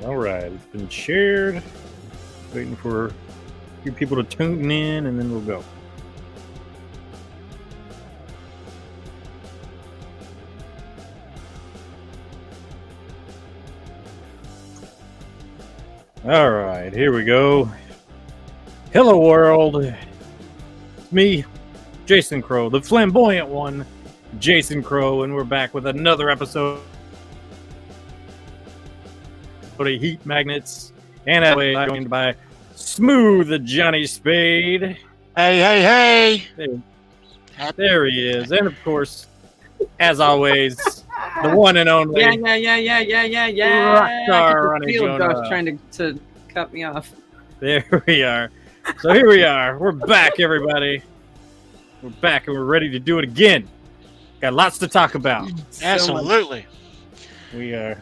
All right, it's been shared. Waiting for a few people to tune in, and then we'll go. All right, here we go. Hello, world. It's me, Jason Crow, the flamboyant one, Jason Crow, and we're back with another episode of Heat Magnets. And as always, I'm joined by Smooth Johnny Spade. Hey. There he is. And of course, as always, the one and only. Yeah. Rockstar Ronnie Field Jonah. Josh trying to cut me off. There we are. So here we are. We're back, everybody. We're back and we're ready to do it again. Got lots to talk about. Absolutely. We are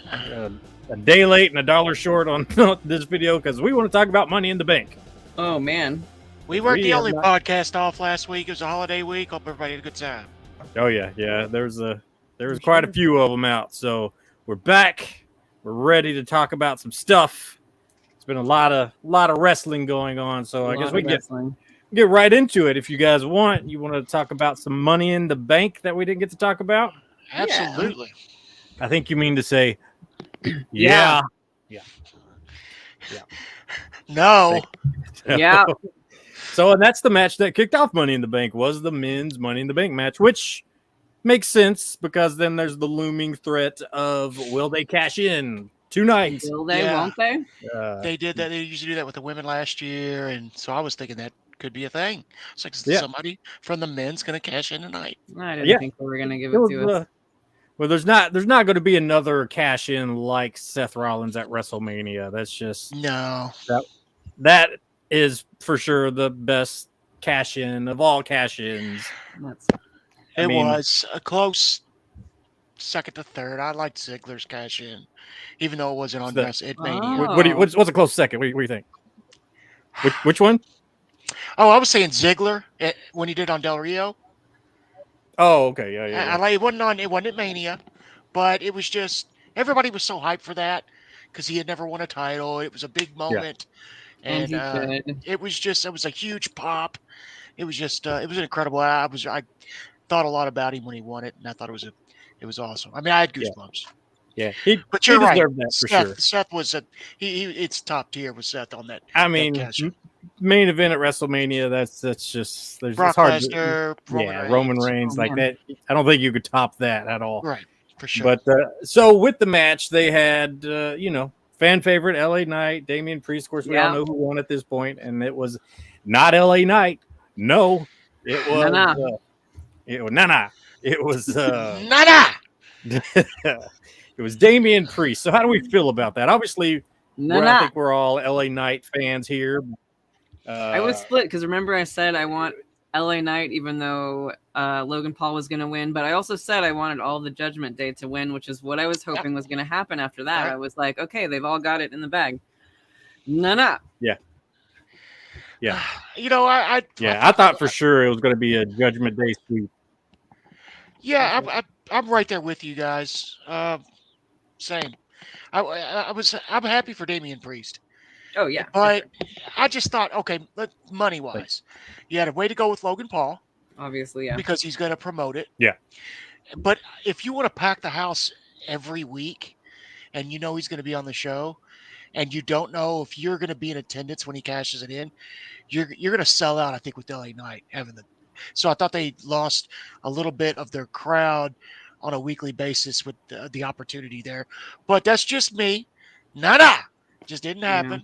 a day late and a dollar short on this video because we want to talk about Money in the Bank. Oh man. We weren't We the have only not- podcast off last week. It was a holiday week. Hope everybody had a good time. Oh yeah. There was quite a few of them out. So we're back. We're ready to talk about some stuff. It's been a lot of wrestling going on. So I guess we can get right into it. If you guys want, you want to talk about some Money in the Bank that we didn't get to talk about? Absolutely. I think you mean to say, Yeah. No. Yeah. So, and that's the match that kicked off Money in the Bank was the men's Money in the Bank match, which makes sense because then there's the looming threat of will they cash in tonight? Will they? Yeah. Won't they? They did that. They usually do that with the women last year. And so I was thinking that could be a thing. It's like Yeah. somebody from the men's going to cash in tonight. I didn't Yeah. think they were gonna give It it was, to us. well, there's not going to be another cash in like Seth Rollins at WrestleMania. That's just No. that is for sure the best cash in of all cash ins. That's It mean- was a close second to third. I liked Ziggler's cash in, even though it wasn't on The- WrestleMania. Oh. What's a close second? What do you think? Which one? Oh, I was saying Ziggler when he did on Del Rio. Oh, okay, yeah. I like it wasn't at Mania, but it was just everybody was so hyped for that because he had never won a title. It was a big moment, and and he could. it was a huge pop. It was just it was incredible. I thought a lot about him when he won it, and I thought it was awesome. I mean, I had goosebumps. Yeah. But you're he right. deserved that for sure. Seth was it's top tier with Seth on that. I mean, cash in. main event at WrestleMania. That's just there's Brock it's hard. Lesnar, Roman Reigns Oh, like man. that. I don't think you could top that at all. right? For sure. But so with the match, they had fan favorite LA Knight, Damian Priest. Of course, we all Yeah. know who won at this point, and it was not LA Knight. No, it was Nah. It was Nada. it was Damian Priest. So how do we feel about that? Obviously, I Nah. think we're all LA Knight fans here. I was split because remember I said I want LA Knight even though Logan Paul was going to win, but I also said I wanted all the Judgment Day to win, which is what I was hoping was going to happen after that. Right. I was like, okay, they've all got it in the bag. Nah. Yeah. You know, I thought for sure it was going to be a Judgment Day sweep. Yeah, I'm right there with you guys. Same. I'm happy for Damian Priest, Oh yeah. but I just thought, okay, money wise, you had a way to go with Logan Paul Obviously, yeah. because he's going to promote it. Yeah. But if you want to pack the house every week, and you know he's going to be on the show, and you don't know if you're going to be in attendance when he cashes it in, you're going to sell out. I think with LA Knight having the. So I thought they lost a little bit of their crowd on a weekly basis with the opportunity there. But that's just me. Nada. Just didn't happen.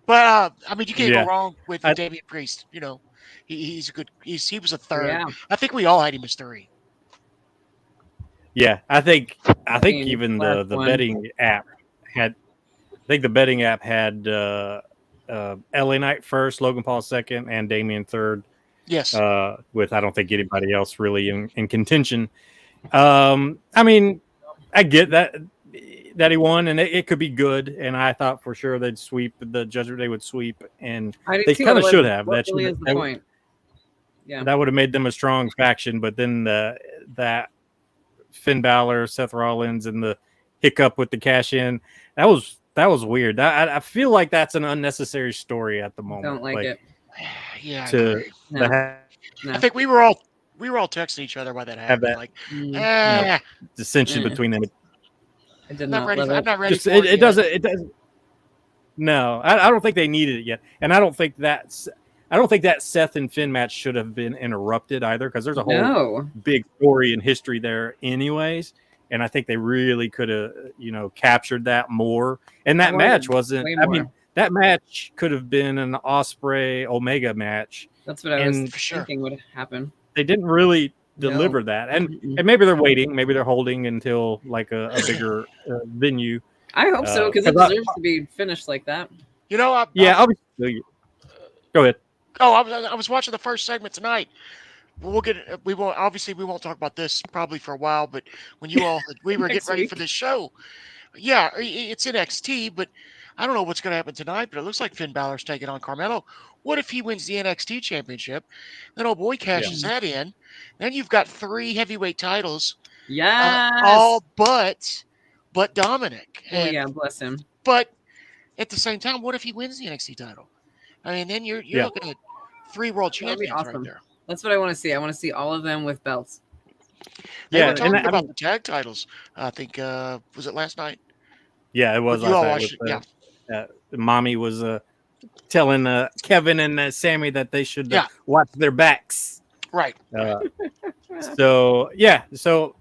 But I mean, you can't Yeah. go wrong with I- Damian Priest. You know, he's a good. He was a third. Yeah. I think we all had him as 3. Yeah, I think mean, even the last one. betting app had. I think the betting app had LA Knight first, Logan Paul second, and Damian third. Yes. With I don't think anybody else really in contention. I mean, I get that he won, and it could be good. And I thought for sure they'd sweep the Judgment Day would sweep, and I did they too. kinda What- should have. What That really should- is the that- point? Yeah. that would have made them a strong faction. But then that Finn Balor, Seth Rollins, and the hiccup with the cash in that was That was weird. I feel like that's an unnecessary story at the moment. Don't like it. Yeah, I To agree. No. have No. I think we were all texting each other while that happened. that, Like, Mm, dissension Mm. between them. I did I'm not not ready. love I'm it. not ready Just for it, it. it doesn't. It doesn't. No, I don't think they needed it yet, and I don't think that Seth and Finn match should have been interrupted either, because there's a whole No. big story and history there, anyways. And I think they really could have, captured that more. And that I wanted match wasn't. way I mean, more. that match could have been an Osprey Omega match. That's what I was And for sure. thinking would happen. They didn't really No. deliver that, and Mm-mm. and maybe they're waiting, maybe they're holding until like a bigger venue. I hope so, because it 'cause I- deserves to be finished like that. You know, Yeah, obviously. Go ahead. Oh, I was watching the first segment tonight. We won't talk about this probably for a while, but when we were Next getting ready week. for this show, yeah, it's NXT, but I don't know what's going to happen tonight, but it looks like Finn Balor's taking on Carmelo. What if he wins the NXT championship? Then old boy cashes that in. Then you've got 3 heavyweight titles, Yes. all but Dominic. Oh And- yeah, bless him. But at the same time, what if he wins the NXT title? I mean, then you're Yeah. looking at 3 world That'd be champions awesome. right there. That's what I want to see. I want to see all of them with belts. They Yeah, were and talking I about mean- the tag titles. I think was it last night? Yeah, it was. You all last watched it, night yeah. with, Mommy was telling Kevin and Sammy that they should Yeah. watch their backs. Right. So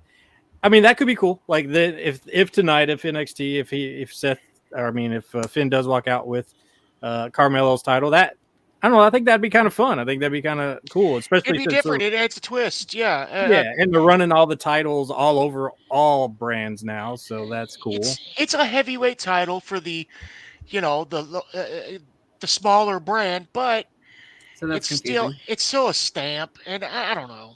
I mean, that could be cool. Like if tonight, if NXT, if Finn does walk out with Carmelo's title, that I don't know. I think that'd be kind of fun. I think that'd be kind of cool, especially It'd be since different. It adds a twist. Yeah. and they're running all the titles all over all brands now, so that's cool. It's a heavyweight title for the, the smaller brand, but So that's it's confusing. still a stamp, and I don't know.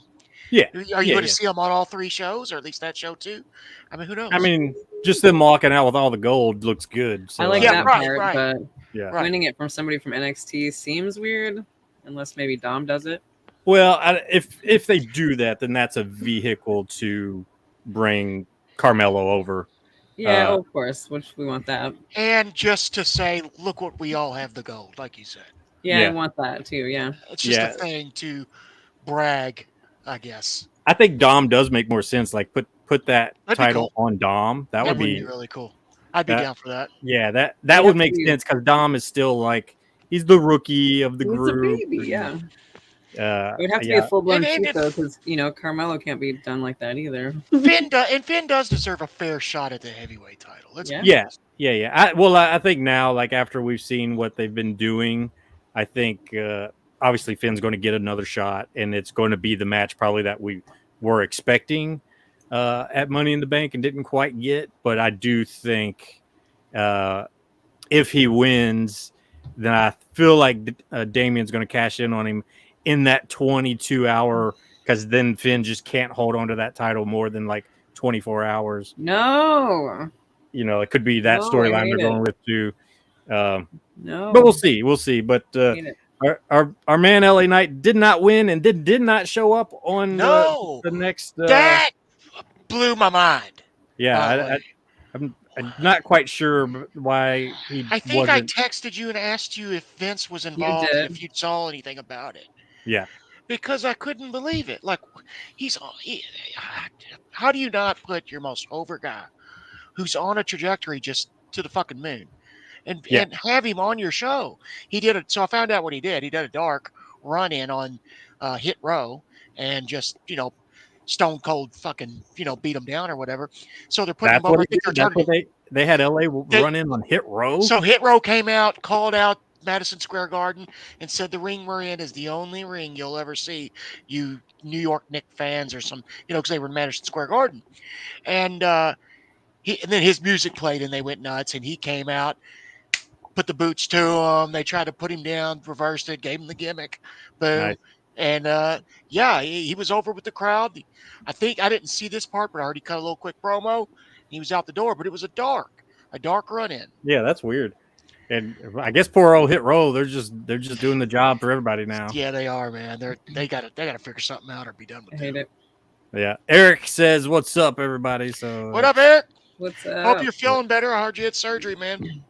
Yeah. Are you Yeah, going to yeah. see them on all 3 shows, or at least that show too? I mean, who knows? I mean, just them walking out with all the gold looks good. So I like Yeah, that right, part, right. but Yeah. Right. winning it from somebody from NXT seems weird, unless maybe Dom does it. Well, if they do that, then that's a vehicle to bring Carmelo over. Yeah, of course, which we want that. And just to say, look what we all have the gold, like you said. Yeah, Yeah. I want that too. Yeah. It's just Yeah. a thing to brag, I guess. I think Dom does make more sense. Like put that That'd be title on Dom. That would be really cool. I'd be that- down for that. yeah. That have would to make be- sense because Dom is still like he's the rookie of the It's a group. baby, yeah. It It would have to be a full blown And shoot though, because Carmelo can't be done like that either. Finn does deserve a fair shot at the heavyweight title. Let's Yeah. be Yeah. honest. Yeah. I think now, like after we've seen what they've been doing, I think obviously Finn's going to get another shot, and it's going to be the match probably that we were expecting at Money in the Bank and didn't quite get. But I do think if he wins, then I feel like Damien's going to cash in on him in that 22-hour, because then Finn just can't hold on to that title more than like 24 hours. No. It could be that No, I storyline hate they're going with too. No. But we'll see. But Hate it. our man LA Knight did not win and did not show up on No. the next. That blew my mind. by the way. I'm not quite sure why he I think I wasn't. texted you and asked you if Vince was involved, did. and if you saw anything about it. Yeah. Because I couldn't believe it. Like, how do you not put your most over guy who's on a trajectory just to the fucking moon and have him on your show? He did it. So I found out what he did. He did a dark run in on Hit Row and just, stone cold fucking, beat him down or whatever. So they're putting That's him over. what, I think they're that's what turning. they had LA run in on Hit Row. So Hit Row came out, called out Madison Square Garden, and said the ring we're in is the only ring you'll ever see, you New York Knicks fans or some, because they were in Madison Square Garden. And and then his music played and they went nuts, and he came out, put the boots to him. They tried to put him down, reversed it, gave him the gimmick. Boom. Nice. And he was over with the crowd. I think I didn't see this part, but I already cut a little quick promo. He was out the door, but it was a dark run in. Yeah, that's weird. And I guess poor old Hit Row, they're just doing the job for everybody now. Yeah, they are, man. They gotta figure something out or be done I with hate it. it. Yeah. Eric says, "What's up, everybody?" So What up, Eric? What's up? Hope you're feeling better. I heard you had surgery, man.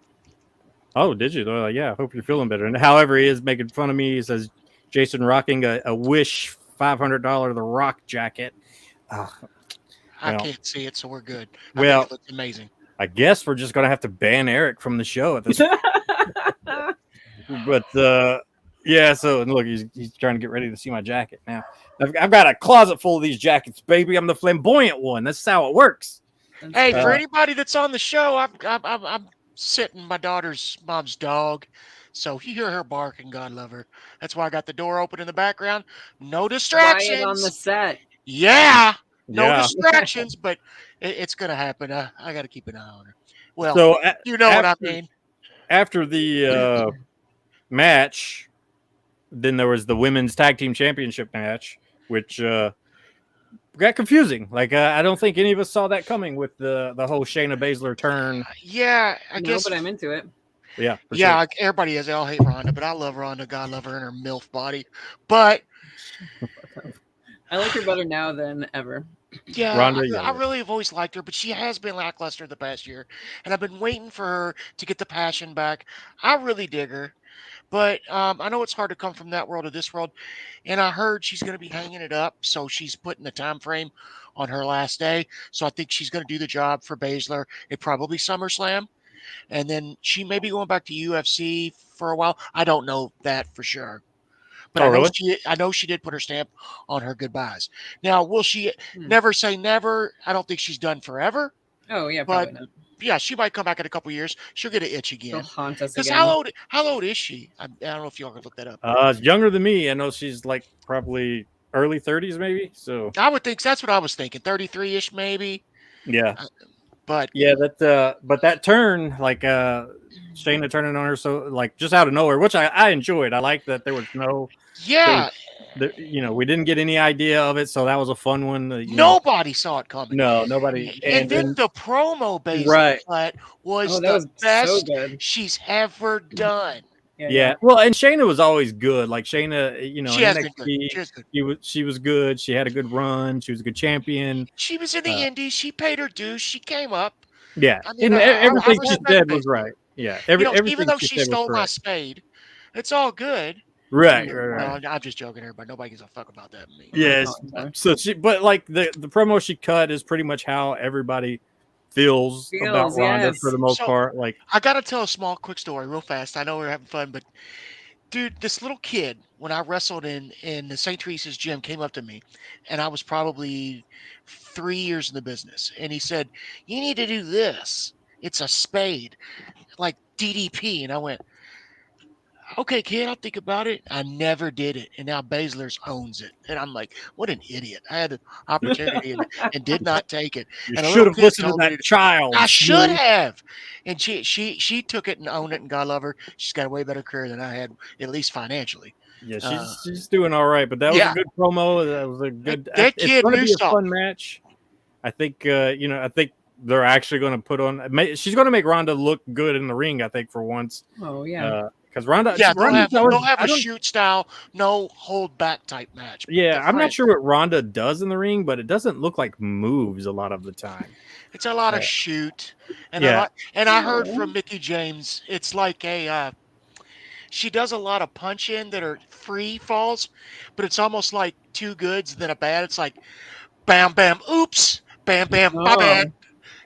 Oh, did you? They're like, yeah, I hope you're feeling better. And however, he is making fun of me. He says, Jason rocking a Wish $500 The Rock jacket. I Well. can't see it, so we're good. I Well, think it looks amazing. I guess we're just going to have to ban Eric from the show at this point. But yeah, so and look, he's trying to get ready to see my jacket now. I've got a closet full of these jackets, baby. I'm the flamboyant one. That's how it works. Hey, for anybody that's on the show, I'm sitting my daughter's mom's dog. So if you hear her barking, God love her. That's why I got the door open in the background. No distractions. Quiet on the set. Yeah. No Yeah. distractions, but it's going to happen. I got to keep an eye on her. Well, So you know what I mean. after the match, then there was the women's tag team championship match, which got confusing. Like I don't think any of us saw that coming with the whole Shayna Baszler turn. Yeah, I guess. But I'm into it. Yeah, for Yeah, sure. everybody is. They all hate Ronda, but I love Ronda. God love her and her MILF body. But I like her better now than ever. yeah, Ronda, I really have always liked her, but she has been lackluster the past year, and I've been waiting for her to get the passion back. I really dig her, but I know it's hard to come from that world to this world, and I heard she's going to be hanging it up, so she's putting the time frame on her last day. So I think she's going to do the job for Baszler at probably SummerSlam, and then she may be going back to UFC for a while. I don't know that for sure. But I know she did put her stamp on her goodbyes. Now, will she never say never? I don't think she's done forever. Oh yeah, but probably not. Yeah, she might come back in a couple years. She'll get an itch She'll again. haunt us Because again. how old is she? I don't know if y'all can look that up. Younger than me. I know she's like probably early 30s, maybe. So I would think that's what I was thinking. 33-ish, maybe. Yeah. But yeah, that turn, like Shayna turning on her, so like just out of nowhere, which I enjoyed. I like that there was no. Yeah. We didn't get any idea of it, so that was a fun one. Nobody saw it coming. No, nobody. And then the promo right was that was the best so good. she's ever done. Yeah. Well, and Shayna was always good. Like Shayna, she has been good. She was good. She had a good run. She was a good champion. She was in the Indies. She paid her dues. She came up. Yeah, I mean, everything she said was right. Yeah, even though she stole my spade, it's all good. Right. No, I'm just joking, everybody. Nobody gives a fuck about that. Yes. So but like the promo she cut is pretty much how everybody feels about Ronda for the most part. Like, I gotta tell a quick story real fast. I know we're having fun, but dude, this little kid, when I wrestled in the St. Teresa's gym, came up to me, and I was probably 3 years in the business, and he said, "You need to do this. It's a spade, like DDP." And I went, "Okay, kid, I'll think about it." I never did it, and now Baszler's owns it, and I'm like, "What an idiot! I had the opportunity and did not take it." You and should have listened to that child. I should have. And she took it and owned it, and God love her. She's got a way better career than I had, at least financially. Yeah, she's doing all right, but that was a good promo. That was a good. That kid it's knew be a fun match. I think I think they're actually going to put on. She's going to make Ronda look good in the ring. I think for once. Oh yeah. Because Ronda, they'll have a shoot style, no hold back type match. Yeah, I'm not sure what Ronda does in the ring, but it doesn't look like moves a lot of the time. It's a lot of shoot, and I heard from Mickie James, it's like she does a lot of punch in that are free falls, but it's almost like two goods then a bad. It's like bam bam, oops, bam bam, my bad.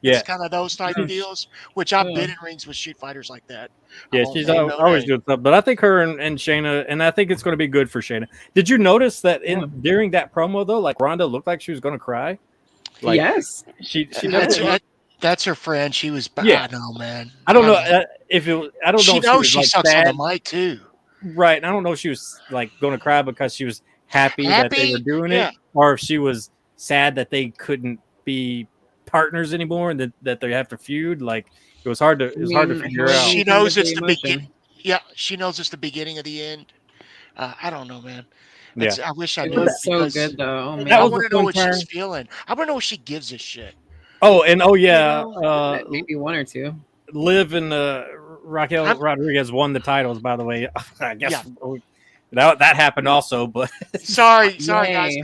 Yeah, it's kind of those type of deals, which I've been in rings with shoot fighters like that. Yeah, she's always doing stuff. But I think her and Shayna, and I think it's going to be good for Shayna. Did you notice that during that promo though, like Ronda looked like she was going to cry? Like, yes, she that's her friend. She was bad. Yeah. I know, man. I don't know if it. I don't know. She knows she like sucks sad. on the mic too. Right, and I don't know if she was like going to cry because she was happy that they were doing it, or if she was sad that they couldn't be partners anymore and that they have to feud. Like it was hard to figure out. She knows it's the beginning. Yeah, she knows it's the beginning of the end. I don't know, man. I wish I knew. It was so good though. Oh, I want to know what she's feeling. I want to know what she gives a shit. Oh, and maybe one or two. Liv and Raquel Rodriguez won the titles, by the way. I guess that happened also, but sorry guys.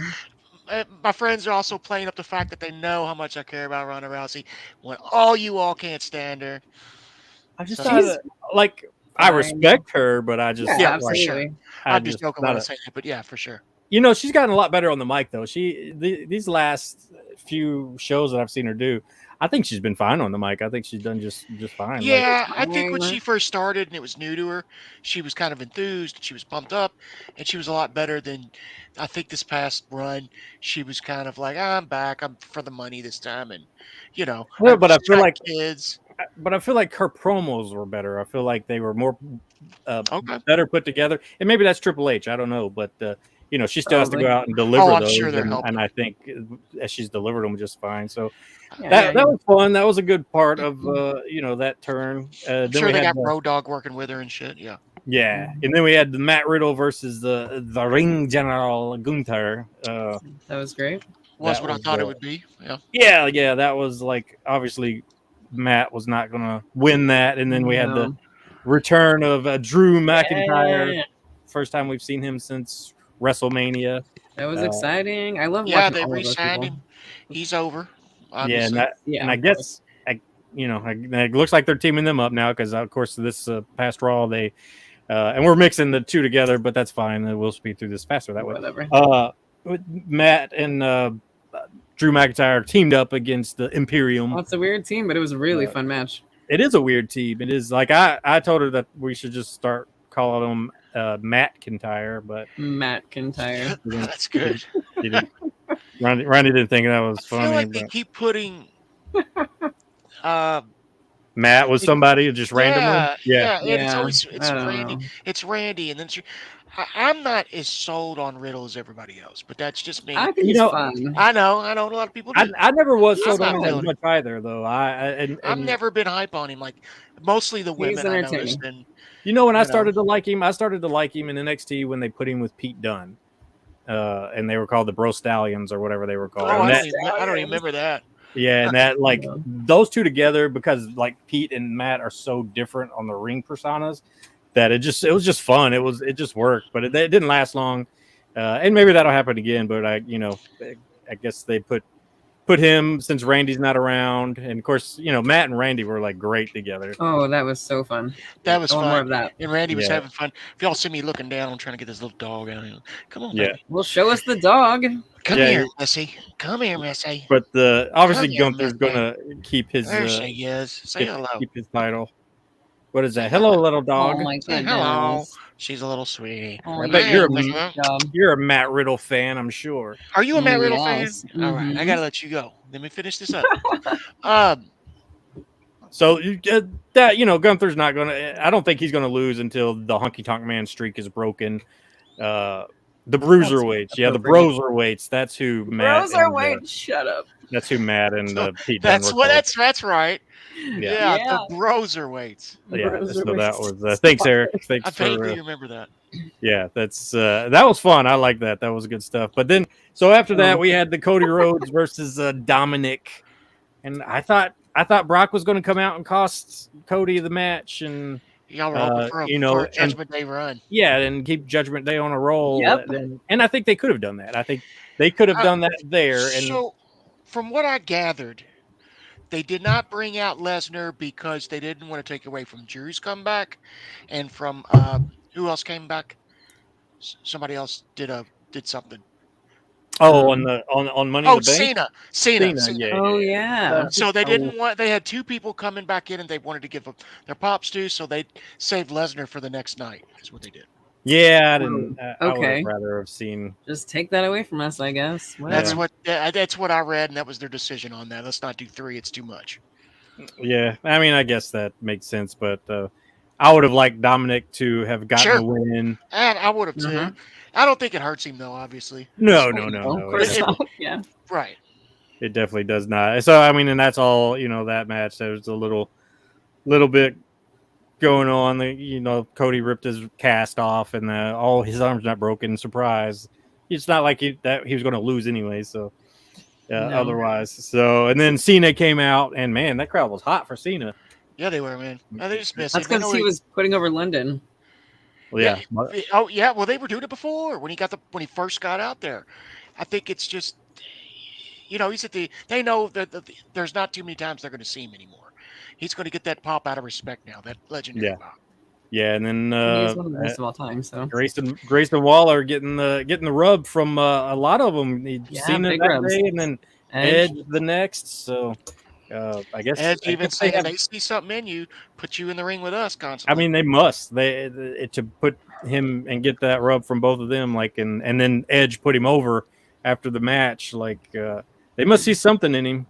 My friends are also playing up the fact that they know how much I care about Ronda Rousey when all you all can't stand her. I just thought, like, I fine. respect her, but I just Yeah, Yeah, for sure. absolutely. I'm just joking when I not a- say that, but yeah, for sure. You know, she's gotten a lot better on the mic though. These last few shows that I've seen her do, I think she's been fine on the mic. I think she's done just fine. Like, Yeah, I think when fine. she first started and it was new to her, she was kind of enthused, she was pumped up, and she was a lot better than I think this past run. She was kind of like, I'm back, I'm for the money this time, and well, but I she's feel got like kids. her promos were better. I feel like they were more Okay. better put together, and maybe that's Triple H. I don't know, but she still has to go Probably. out and deliver I'm those, sure they're and helping. I think she's delivered them just fine. So Yeah, that was fun. That was a good part of that turn. I'm Then sure we they had got Road Dog working with her and shit. Yeah. and then we had the Matt Riddle versus the Ring General Gunther. that was great. Was That what I was, thought it would be. Yeah. yeah, that was like obviously Matt was not gonna win that, and then we had the No. return of Drew McIntyre. Yeah, First time we've seen him since WrestleMania. that was Uh, exciting. I love Yeah, watching they all of those re-signed people. him. He's over. Yeah, Obviously. and I of course. guess it looks like they're teaming them up now because of course this past Raw they and we're mixing the two together, but that's fine. We'll speed through this faster that way. Whatever. Matt and Drew McIntyre teamed up against the Imperium. Well, it's a weird team, but it was a really fun match. It is a weird team. It is like I told her that we should just start calling him Matt Kintyre, but Matt Kintyre. That's good. he didn't, Ronnie didn't think that was I feel funny. like they But keep putting uh Matt was somebody just randomly. yeah, and it's Yeah, always it's I don't Randy. know. It's Randy, and then I'm not as sold on Riddle as everybody else, but that's just me. I think You he's know, fun. I know a lot of people do. I never was I'm sold on not him as really. much either, though. I've never been hype on him. Like mostly the women I noticed, and when I you know. started to like him, in NXT when they put him with Pete Dunne, and they were called the Bro Stallions or whatever they were called. Oh, And I don't even remember that. yeah, and that like Yeah. those two together because like Pete and Matt are so different on the ring personas that it was just fun. It just worked, but it didn't last long. And maybe that'll happen again. But I guess they put him since Randy's not around, and of course Matt and Randy were like great together. Oh, that was so fun. That was I want fun. more of that. And Randy was Yeah. having fun. If y'all see me looking down, I'm trying to get this little dog out here. Come on, Yeah. baby. Well, show us the dog. Come Yeah, here, Missy. Come here, Missy. But obviously Come here, Gunther's gonna keep his There she is. Say hello. keep his title. What is that? Hello, little dog. Oh my Say goodness. hello. She's a little sweetie. Oh, I bet yeah, you're a good job. You're a Matt Riddle fan, I'm sure. Are you a Matt Riddle Yes. fan? All right, I Mhm. gotta let you go. Let me finish this up. So Gunther's not gonna. I don't think he's gonna lose until the Honky Tonk Man streak is broken. The bruiserweights, the appropriate. broserweights. That's who Matt. Bros are and, wait. Shut up. that's who Matt and Pete. That's Dunne were what. called. That's right. Yeah. Yeah, the Broserweights. Yeah. So that was. Thanks, Eric. I Thanks for. vaguely remember that. Yeah, that was fun. I like that. That was good stuff. But then, so after that, we had the Cody Rhodes versus Dominic, and I thought Brock was going to come out and cost Cody the match, and Y'all were hoping for a Judgment Day run. yeah, and keep Judgment Day on a roll. Yep. And I think they could have done that. I think they could have done that there. And So, from what I gathered, they did not bring out Lesnar because they didn't want to take away from Drew's comeback, and from who else came back? Somebody else did something. on Money in the Bank. Cena. Yeah. Oh yeah. So they didn't want. They had two people coming back in, and they wanted to give them their pops due. So they saved Lesnar for the next night. Is what they did. Yeah, I didn't. I would Okay. have rather have seen. Just take that away from us, I guess. Whatever. That's what I read, and that was their decision on that. Let's not do 3; it's too much. Yeah, I mean, I guess that makes sense, but I would have liked Dominic to have gotten Sure. a win. And I would have too. Mhm. I don't think it hurts him though. Obviously, No. Of course It- not. Yeah. right. It definitely does not. So I mean, and that's all. That match. There's a little bit going on. Cody ripped his cast off, and all his arm's not broken. Surprise! It's not like he was going to lose anyway. So No. otherwise, and then Cena came out, and man, that crowd was hot for Cena. Yeah, they were, man. They just missed That's him. They because know he was putting over London. Well, yeah. Oh yeah. Well, they were doing it before when he first got out there. I think it's just, he's at the. They know that there's not too many times they're going to see him anymore. He's going to get that pop out of respect now. That legendary Yeah. pop. Yeah, and then He's one of the best of all time. So Grayson Waller getting the rub from a lot of them. He'd seen it big that rubs. day, and then Edge the next. So I guess Edge even guess they saying have. they see something in you, put you in the ring with us I constantly. mean, they must to put him and get that rub from both of them. Like and then Edge put him over after the match. Like they must see something in him,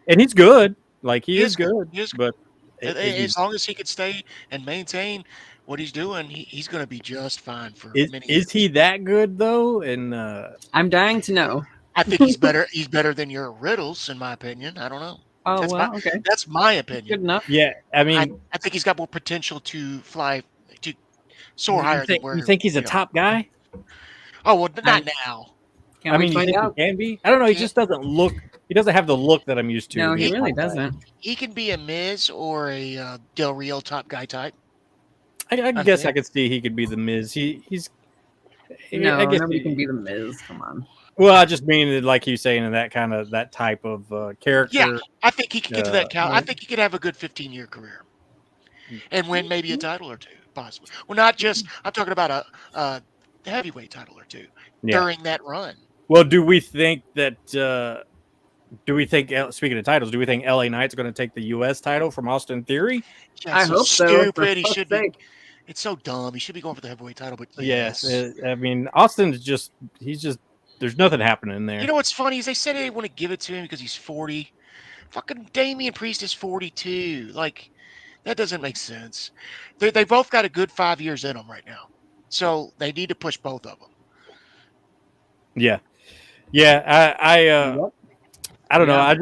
and he's good. Like he is good, He is but. as long as he can stay and maintain what he's doing, he's going to be just fine for many years. Is he that good though? And I'm dying to know. I think he's better. He's better than your Riddles, in my opinion. I don't know. Oh That's well, okay, That's my opinion. good enough. yeah, I mean, I think he's got more potential to fly to soar higher than where you think he's a top guy? Oh well, not now. Can we find out? He can be? I don't know. He just doesn't look. He doesn't have the look that I'm used to. No, he really doesn't. He can be a Miz or a Del Rio top guy type. I guess I could see he could be the Miz. He's. No, I guess nobody can be the Miz. Come on. Well, I just mean it like he's saying in that type of character. Yeah, I think he could get to that count. I think he could have a good 15-year career and win maybe a title or two, possibly. Well, not just. I'm talking about a heavyweight title or two during that run. Well, do we think that? Speaking of titles, do we think LA Knight's going to take the U.S. title from Austin Theory? I hope so. Stupid. He should be. It's so dumb. He should be going for the heavyweight title. But yes, I mean Austin's he's just. There's nothing happening there. You know what's funny is they said they didn't want to give it to him because he's 40. Fucking Damian Priest is 42. Like that doesn't make sense. They both got a good 5 years in them right now, so they need to push both of them. Yeah. I don't know.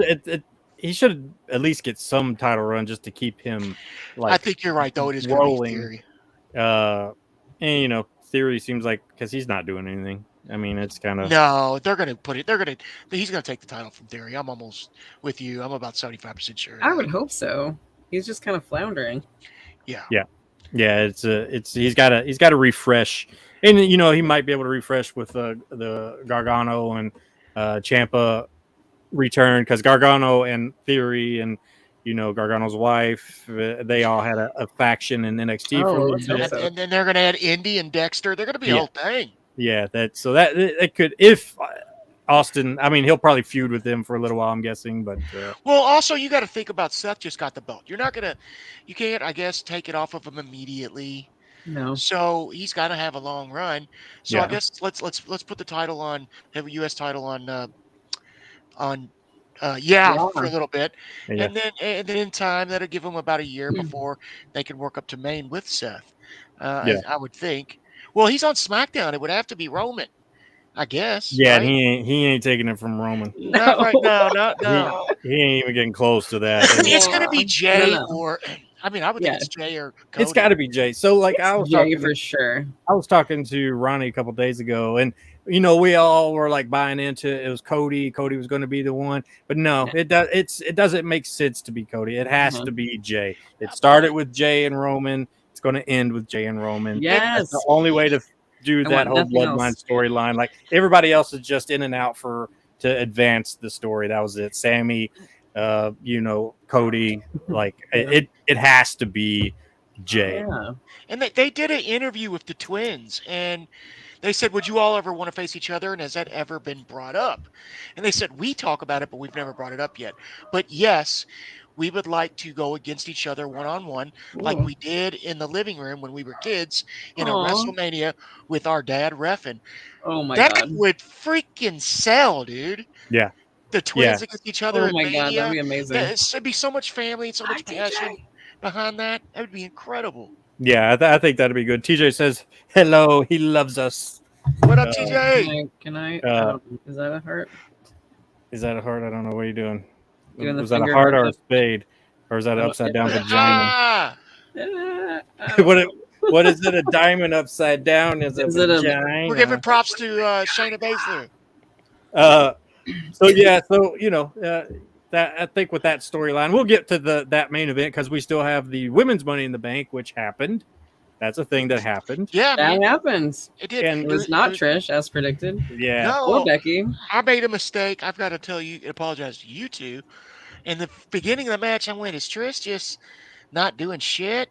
He should at least get some title run just to keep him. Like I think you're right, though. It is going to be Theory. And Theory seems like because he's not doing anything. I mean, it's kind of no. They're going to put it. He's going to take the title from Theory. I'm almost with you. I'm about 75% sure. I would hope so. He's just kind of floundering. Yeah. It's he's got to refresh, and he might be able to refresh with the Gargano and Ciampa return because Gargano and Theory and Gargano's wife, they all had a faction in NXT for a little bit. And then they're going to add Indy and Dexter. They're going to be a whole thing. Yeah, that could if Austin. I mean, he'll probably feud with them for a little while, I'm guessing. But well, also you got to think about Seth just got the belt. You can't, I guess, take it off of him immediately. No. So he's got to have a long run. So I guess let's put the title on, have a U.S. title on for a little bit, and then in time that'll give them about a year before they can work up to Maine with Seth. I would think. Well, he's on SmackDown. It would have to be Roman, I guess. Yeah, right? he ain't taking it from Roman. Not right now. No. He ain't even getting close to that. It's going to be Jay or. I mean, I would think it's Jay or Cody. It's got to be Jay. So, like, I was Jay for sure. I was talking to Ronnie a couple days ago, and we all were like buying into it. It was Cody. Cody was going to be the one, but no, it doesn't make sense to be Cody. It has to be Jay. It started with Jay and Roman. It's going to end with Jay and Roman. Yes, that's the only way to do that whole bloodline storyline. Like everybody else is just in and out to advance the story. That was it. Sammy, Cody. Like it has to be Jay. Yeah. And they did an interview with the twins, and they said, would you all ever want to face each other? And has that ever been brought up? And they said, we talk about it, but we've never brought it up yet. But yes, we would like to go against each other one-on-one like we did in the living room when we were kids in a WrestleMania with our dad reffing. Oh, my God. That would freaking sell, dude. Yeah. The twins against each other. Oh, my God. That'd be amazing. It'd be so much family and so much passion behind that. That would be incredible. Yeah, I think that'd be good. TJ says, hello, he loves us. What up, TJ? Can I is that a heart? Is that a heart? I don't know. What are you doing? Was that a finger heart or a emoji? spade? Or is that an upside down vagina? Ah! What is it? A diamond upside down is a vagina. We're giving props to Shayna Baszler. That I think with that storyline, we'll get to that main event because we still have the women's Money in the Bank, which happened. That's a thing that happened. Yeah, that happens. It did. And it was not Trish, as predicted. Yeah. Or Becky. I made a mistake. I've got to tell you, apologize to you two. In the beginning of the match, I went, is Trish just not doing shit?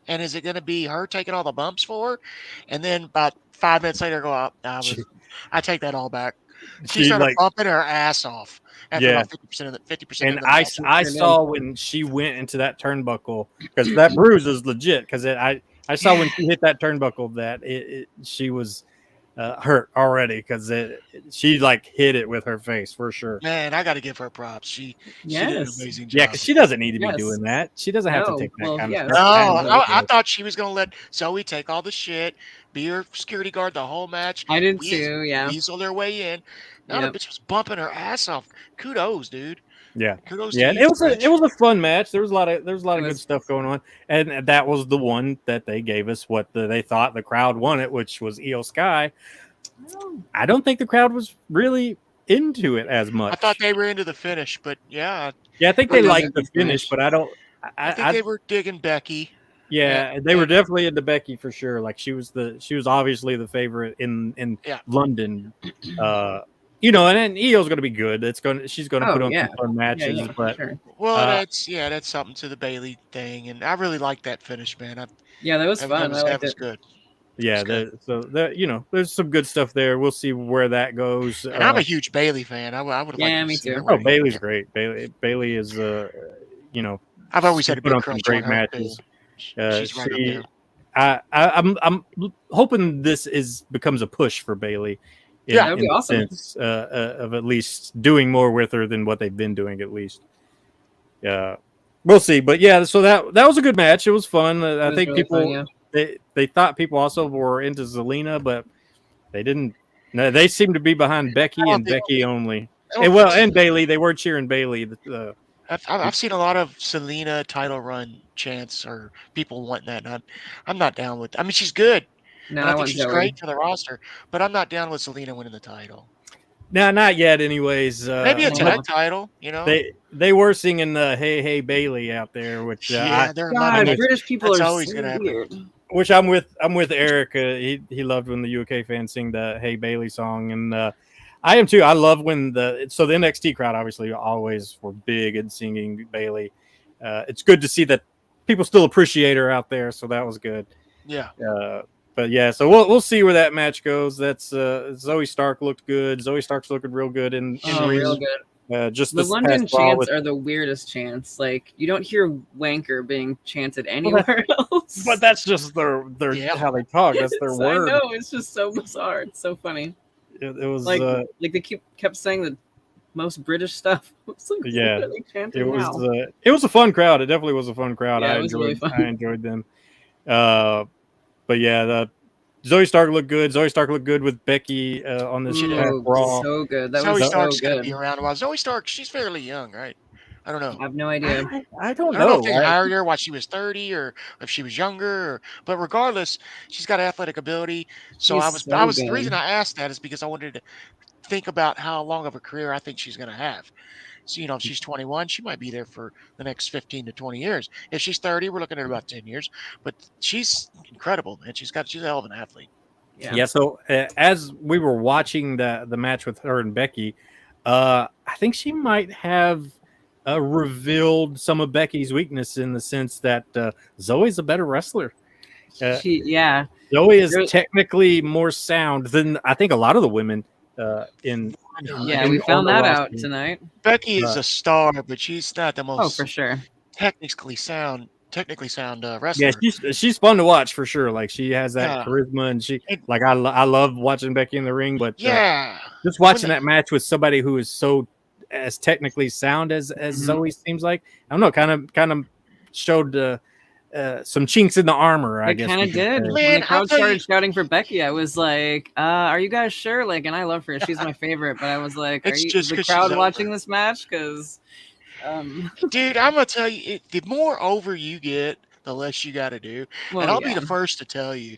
And is it going to be her taking all the bumps for her? And then about 5 minutes later, go out. I take that all back. She started bumping her ass off after about 50% of the 50%. And I saw when she went into that turnbuckle, because that bruise is legit. Because I saw when she hit that turnbuckle that she was hurt already, because she like hit it with her face for sure. Man, I got to give her props. She did an amazing job. Yeah, because she doesn't need to be doing that. She doesn't have to take that kind of stuff. No, I thought she was going to let Zoe take all the shit, be her security guard the whole match. I did too. Yeah, weasel their way in. Now the bitch was bumping her ass off. Kudos, dude. Yeah, kudos. Yeah, it was a fun match. There was a lot of good stuff going on, and that was the one that they gave us what they thought the crowd wanted, which was Io Sky. I don't think the crowd was really into it as much. I thought they were into the finish, but yeah, I think they liked the finish, but I don't. I think they were digging Becky. Yeah, they were definitely into Becky for sure. Like she was obviously the favorite in London. And then Io's going to be good. She's going to put on some fun matches. But sure. That's something to the Bailey thing, and I really like that finish, man. That was fun. That was good. Yeah, there's some good stuff there. We'll see where that goes. And I'm a huge Bailey fan. I would like. Me too. Oh, Bailey's great. Bailey is I've always had a big crush great on her matches. She's right up there. I'm hoping this becomes a push for Bailey. That'd be awesome. Sense, of at least doing more with her than what they've been doing, at least. Yeah, we'll see. But so that was a good match. It was fun. I think really people they thought people also were into Zelina, but they didn't. No, they seem to be behind Becky and Becky only. And Bailey. They were cheering Bailey. I've seen a lot of Zelina title run chants or people wanting that. And I'm not down with. I mean, she's good. No, I think she's great for the roster, but I'm not down with Zelina winning the title. No, not yet. Anyways, maybe a tag title. They were singing "Hey Hey Bailey" out there, which British people are always so weird. Which I'm with Eric. He loved when the UK fans sing the "Hey Bailey" song, and I am too. I love when the NXT crowd obviously always were big in singing Bailey. It's good to see that people still appreciate her out there, so that was good. Yeah. But so we'll see where that match goes. That's Zoe Stark looked good. Zoe Stark's looking real good in real good. Just the London chants are the weirdest chants. Like you don't hear wanker being chanted anywhere else. But that's just their how they talk. That's their word. I know, it's just so bizarre. It's so funny. It was like they kept saying the most British stuff. It was a fun crowd. It definitely was a fun crowd. Yeah, it was really fun. I enjoyed them. But the Zoe Stark looked good. Zoe Stark looked good with Becky on this Raw. So good. Zoe Stark's going to be around a while. Zoe Stark, she's fairly young, right? I don't know. I have no idea. I don't know if they hired her while she was 30 or if she was younger. But regardless, she's got athletic ability. So the reason I asked that is because I wanted to think about how long of a career I think she's going to have. So, if she's 21, she might be there for the next 15 to 20 years. If she's 30, we're looking at about 10 years. But she's incredible, and she's a hell of an athlete. Yeah. So as we were watching the match with her and Becky, I think she might have revealed some of Becky's weakness in the sense that Zoe's a better wrestler. Zoe is technically more sound than I think a lot of the women we found that out tonight. Becky is a star, but she's not the most for sure technically sound wrestler. Yeah, she's fun to watch for sure. Like she has that charisma, and she I love watching Becky in the ring. But just watching that match with somebody who is so as technically sound as Zoe seems like, I don't know, kind of showed some chinks in the armor. I guess kind of did. Man, when the crowd started shouting for Becky, I was like, "Are you guys sure?" Like, and I love her; she's my favorite. But I was like, "Are you the crowd watching this match?" Because, dude, I'm gonna tell you, the more over you get, the less you got to do. And I'll be the first to tell you.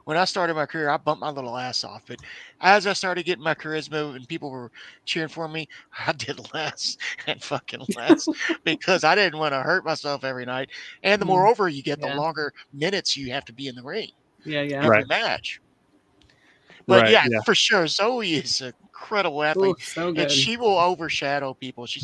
When I started my career, I bumped my little ass off. But as I started getting my charisma and people were cheering for me, I did less and fucking less because I didn't want to hurt myself every night. And the more over you get, the longer minutes you have to be in the ring. Yeah. Every match. But Right, yeah, yeah. for sure, Zoe is an incredible athlete, Ooh, so and good. she will overshadow people. She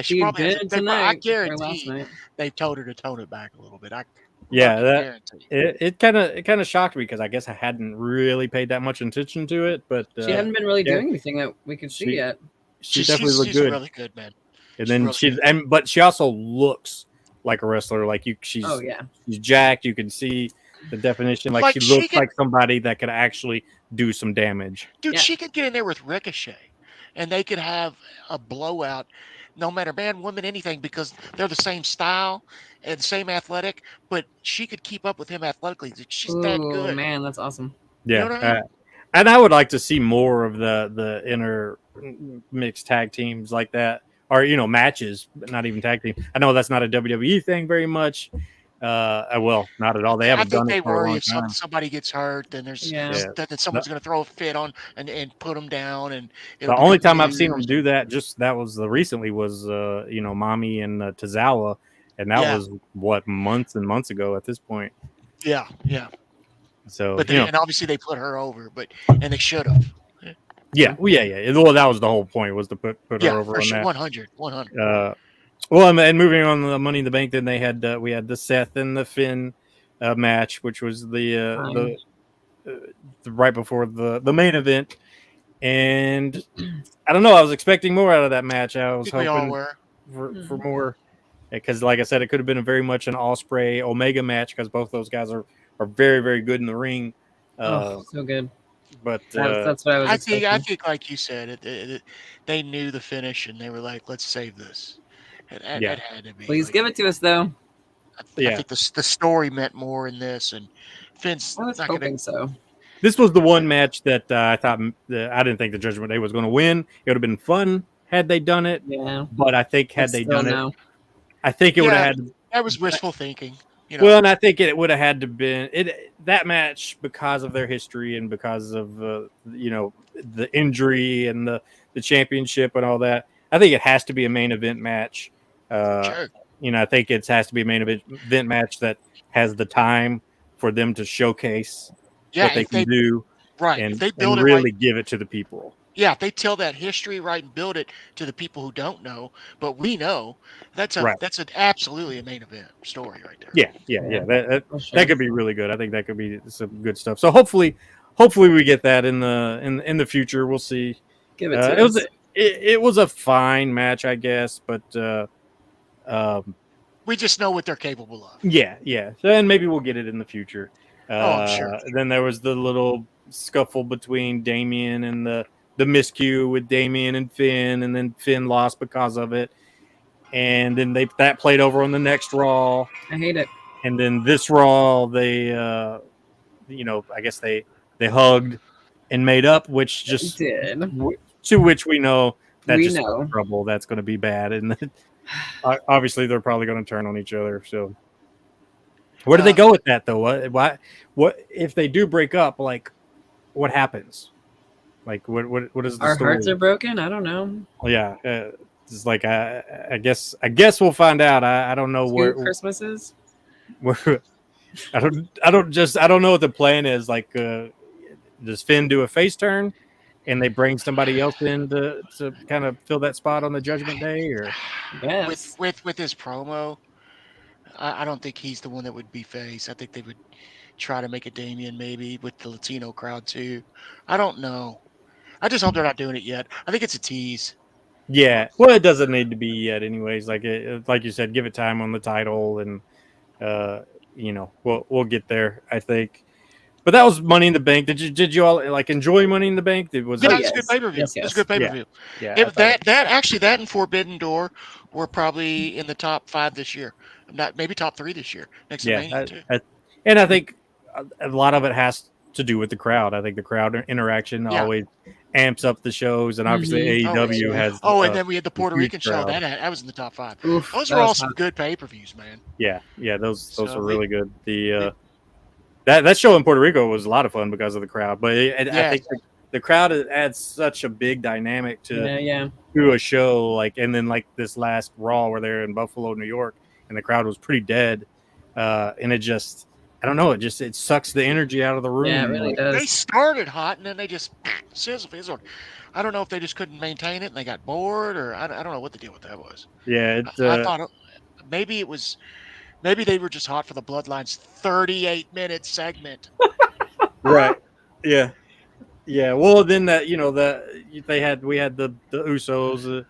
She probably has. did I tonight or last guarantee night. they've told her to tone it back a little bit. I Yeah, fucking that guarantee. it kind of shocked me because I guess I hadn't really paid that much attention to it, but She hadn't been really yeah, doing anything that we could see she yet. she definitely looked She's good. really good, man. And She's then really good. but she also looks like a wrestler. Like she's Oh yeah. she's jacked. You can see the definition. Like she Like, she looks could- like somebody that could actually do some damage. Dude, Yeah. she could get in there with Ricochet, and they could have a blowout, no matter man, woman, anything, because they're the same style and same athletic. But she could keep up with him athletically. She's that Ooh, good. man, that's awesome. Yeah, know what I mean? and I would like to see more of the inner mixed tag teams like that, or matches, but not even tag team. I know that's not a WWE thing very much. Well, not at all. They I haven't think done they it for a worry long if time. somebody gets hurt, then there's Yeah. that someone's going to throw a fit on and put them down. And The only time I've seen them do that, that was recently was Mommy and Tozawa, and that was what, months and months ago at this point. Yeah. So, But and obviously they put her over, and they should have. yeah. Well, that was the whole point, was to put her over for on sure, that. 100. Well, and moving on to the Money in the Bank, then we had the Seth and the Finn match, which was the right before the main event. And I don't know, I was expecting more out of that match. I was We all hoping were. for more, because like I said, it could have been very much an Ospreay Omega match, because both those guys are very, very good in the ring. So good. But That's what I was. I think, like you said, they knew the finish, and they were like, "Let's save this." It had to be. Please give it to us, though. I think the story meant more in this, and Finn's I was not hoping going to. so. This was the one match that I thought I didn't think the Judgment Day was going to win. It would have been fun had they done it. Yeah. But I think had they done it, I think it would have had. That was wishful thinking. Well, and I think it would have had to been that match, because of their history and because of the injury and the championship and all that. I think it has to be a main event match. Sure. I think it has to be a main event match that has the time for them to showcase what they can do, right? And, if they build and really give it to the people. Yeah, if they tell that history right and build it to the people who don't know, but we know, that's absolutely a main event story right there. Yeah. That could be really good. I think that could be some good stuff. So hopefully we get that in the future. We'll see. Give it to us. It was a fine match, I guess, but we just know what they're capable of. Yeah. So, and maybe we'll get it in the future. I'm sure. Then there was the little scuffle between Damian and the miscue with Damian and Finn, and then Finn lost because of it. And then that played over on the next Raw. I hate it. And then this Raw, they, I guess they hugged and made up, which just did. To which we know trouble. That's going to be bad, and obviously they're probably going to turn on each other. So, where do they go with that, though? What if they do break up? Like, what happens? Like, what is the Our story? hearts are broken. I don't know. Yeah, it's like I guess we'll find out. I don't know where Christmas is. Where I don't know what the plan is. Like, does Finn do a face turn, and they bring somebody else in to kind of fill that spot on the Judgment Day, or yes. with his promo? I don't think he's the one that would be face. I think they would try to make a Damian, maybe with the Latino crowd too. I don't know. I just hope they're not doing it yet. I think it's a tease. Yeah, well, it doesn't need to be yet, anyways. Like you said, give it time on the title, and we'll get there, I think. But that was Money in the Bank. Did you all enjoy Money in the Bank? It's a good pay per view. Yes. It's a good pay per view. Yeah. That and Forbidden Door were probably in the top 5 this year. Not maybe top 3 this year. Next to Mania too. And I think a lot of it has to do with the crowd. I think the crowd interaction always amps up the shows, and obviously AEW has. And then we had the Puerto Rican show that was in the top 5. Oof, those are all some good pay-per-views, man. Yeah, those are really good. The that show in Puerto Rico was a lot of fun because of the crowd, but I think the crowd adds such a big dynamic to a show. And then this last Raw where they're in Buffalo, New York, and the crowd was pretty dead, and it just I don't know. It sucks the energy out of the room. Yeah, it really does. They started hot and then they just fizzled. I don't know if they just couldn't maintain it and they got bored, or I don't know what the deal with that was. Yeah, I thought maybe they were just hot for the Bloodlines 38-minute segment. right. Yeah. Yeah. Well, then we had the Usos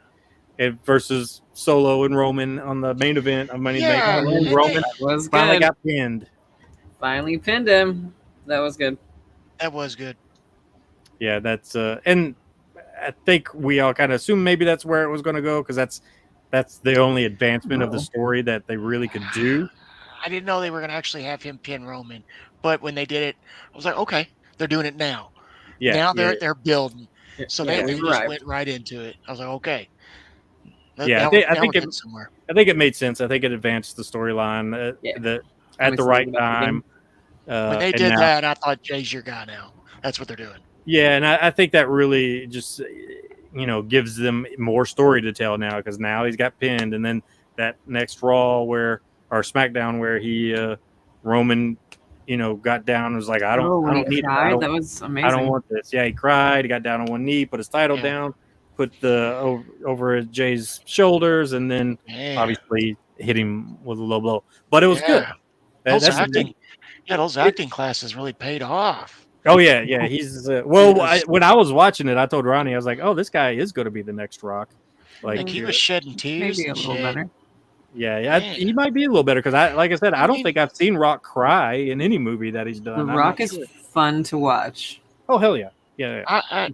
versus Solo and Roman on the main event of Money in the Bank. Yeah, And Roman was finally good. got pinned. Finally pinned him. That was good. That was good. Yeah, that's and I think we all kind of assumed maybe that's where it was going to go, because that's the only advancement of the story that they really could do. I didn't know they were going to actually have him pin Roman, but when they did it, I was like, okay, they're doing it now. Yeah. Now yeah. they're building, so Yeah, they we just arrived. went right into it. I was like, okay. Yeah, I think it somewhere. I think it made sense. I think it advanced the storyline at the right time. When they did that, I thought Jay's your guy now. That's what they're doing. Yeah, and I think that really just gives them more story to tell now, because now he's got pinned, and then that next Raw or SmackDown where he Roman got down and was like, I don't need it. That was amazing. I don't want this. Yeah, he cried. He got down on one knee, put his title down, put the over Jay's shoulders, and then obviously hit him with a low blow. But it was good. Those acting classes really paid off. Oh yeah. He's when I was watching it, I told Ronnie, I was like, oh, this guy is going to be the next Rock. Like he was shedding tears. Maybe a little better. Yeah, he might be a little better, because like I said, I don't think I've seen Rock cry in any movie that he's done. The Rock is fun to watch. Oh hell yeah. Yeah. I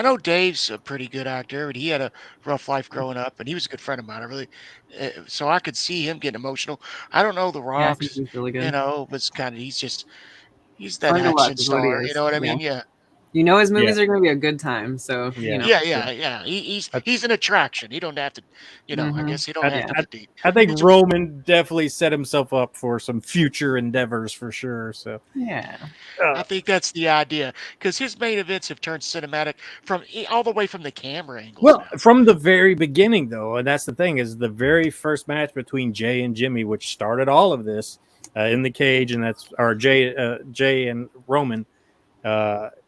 know Dave's a pretty good actor, but he had a rough life growing up, and he was a good friend of mine. So I could see him getting emotional. I don't know The Rock. Yeah, he's really good. But he's that action star. You know what I mean? Yeah. His movies are going to be a good time. So Yeah. He's an attraction. He don't have to. I guess he don't have to. I think Roman definitely set himself up for some future endeavors for sure. So yeah, I think that's the idea, because his main events have turned cinematic all the way from the camera angle. Well, from the very beginning, though, and that's the thing, is the very first match between Jay and Jimmy, which started all of this in the cage, and Jay and Roman.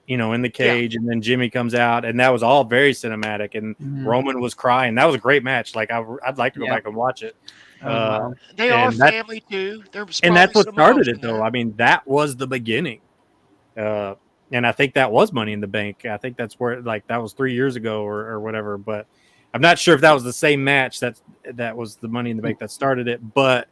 In the cage, and then Jimmy comes out, and that was all very cinematic, and Roman was crying. That was a great match. Like I'd like to go back and watch it. They are family too. And that's what started it, though. I mean, that was the beginning. And I think that was Money in the Bank. I think that's where, that was 3 years ago or whatever. But I'm not sure if that was the same match that was the Money in the Bank that started it. But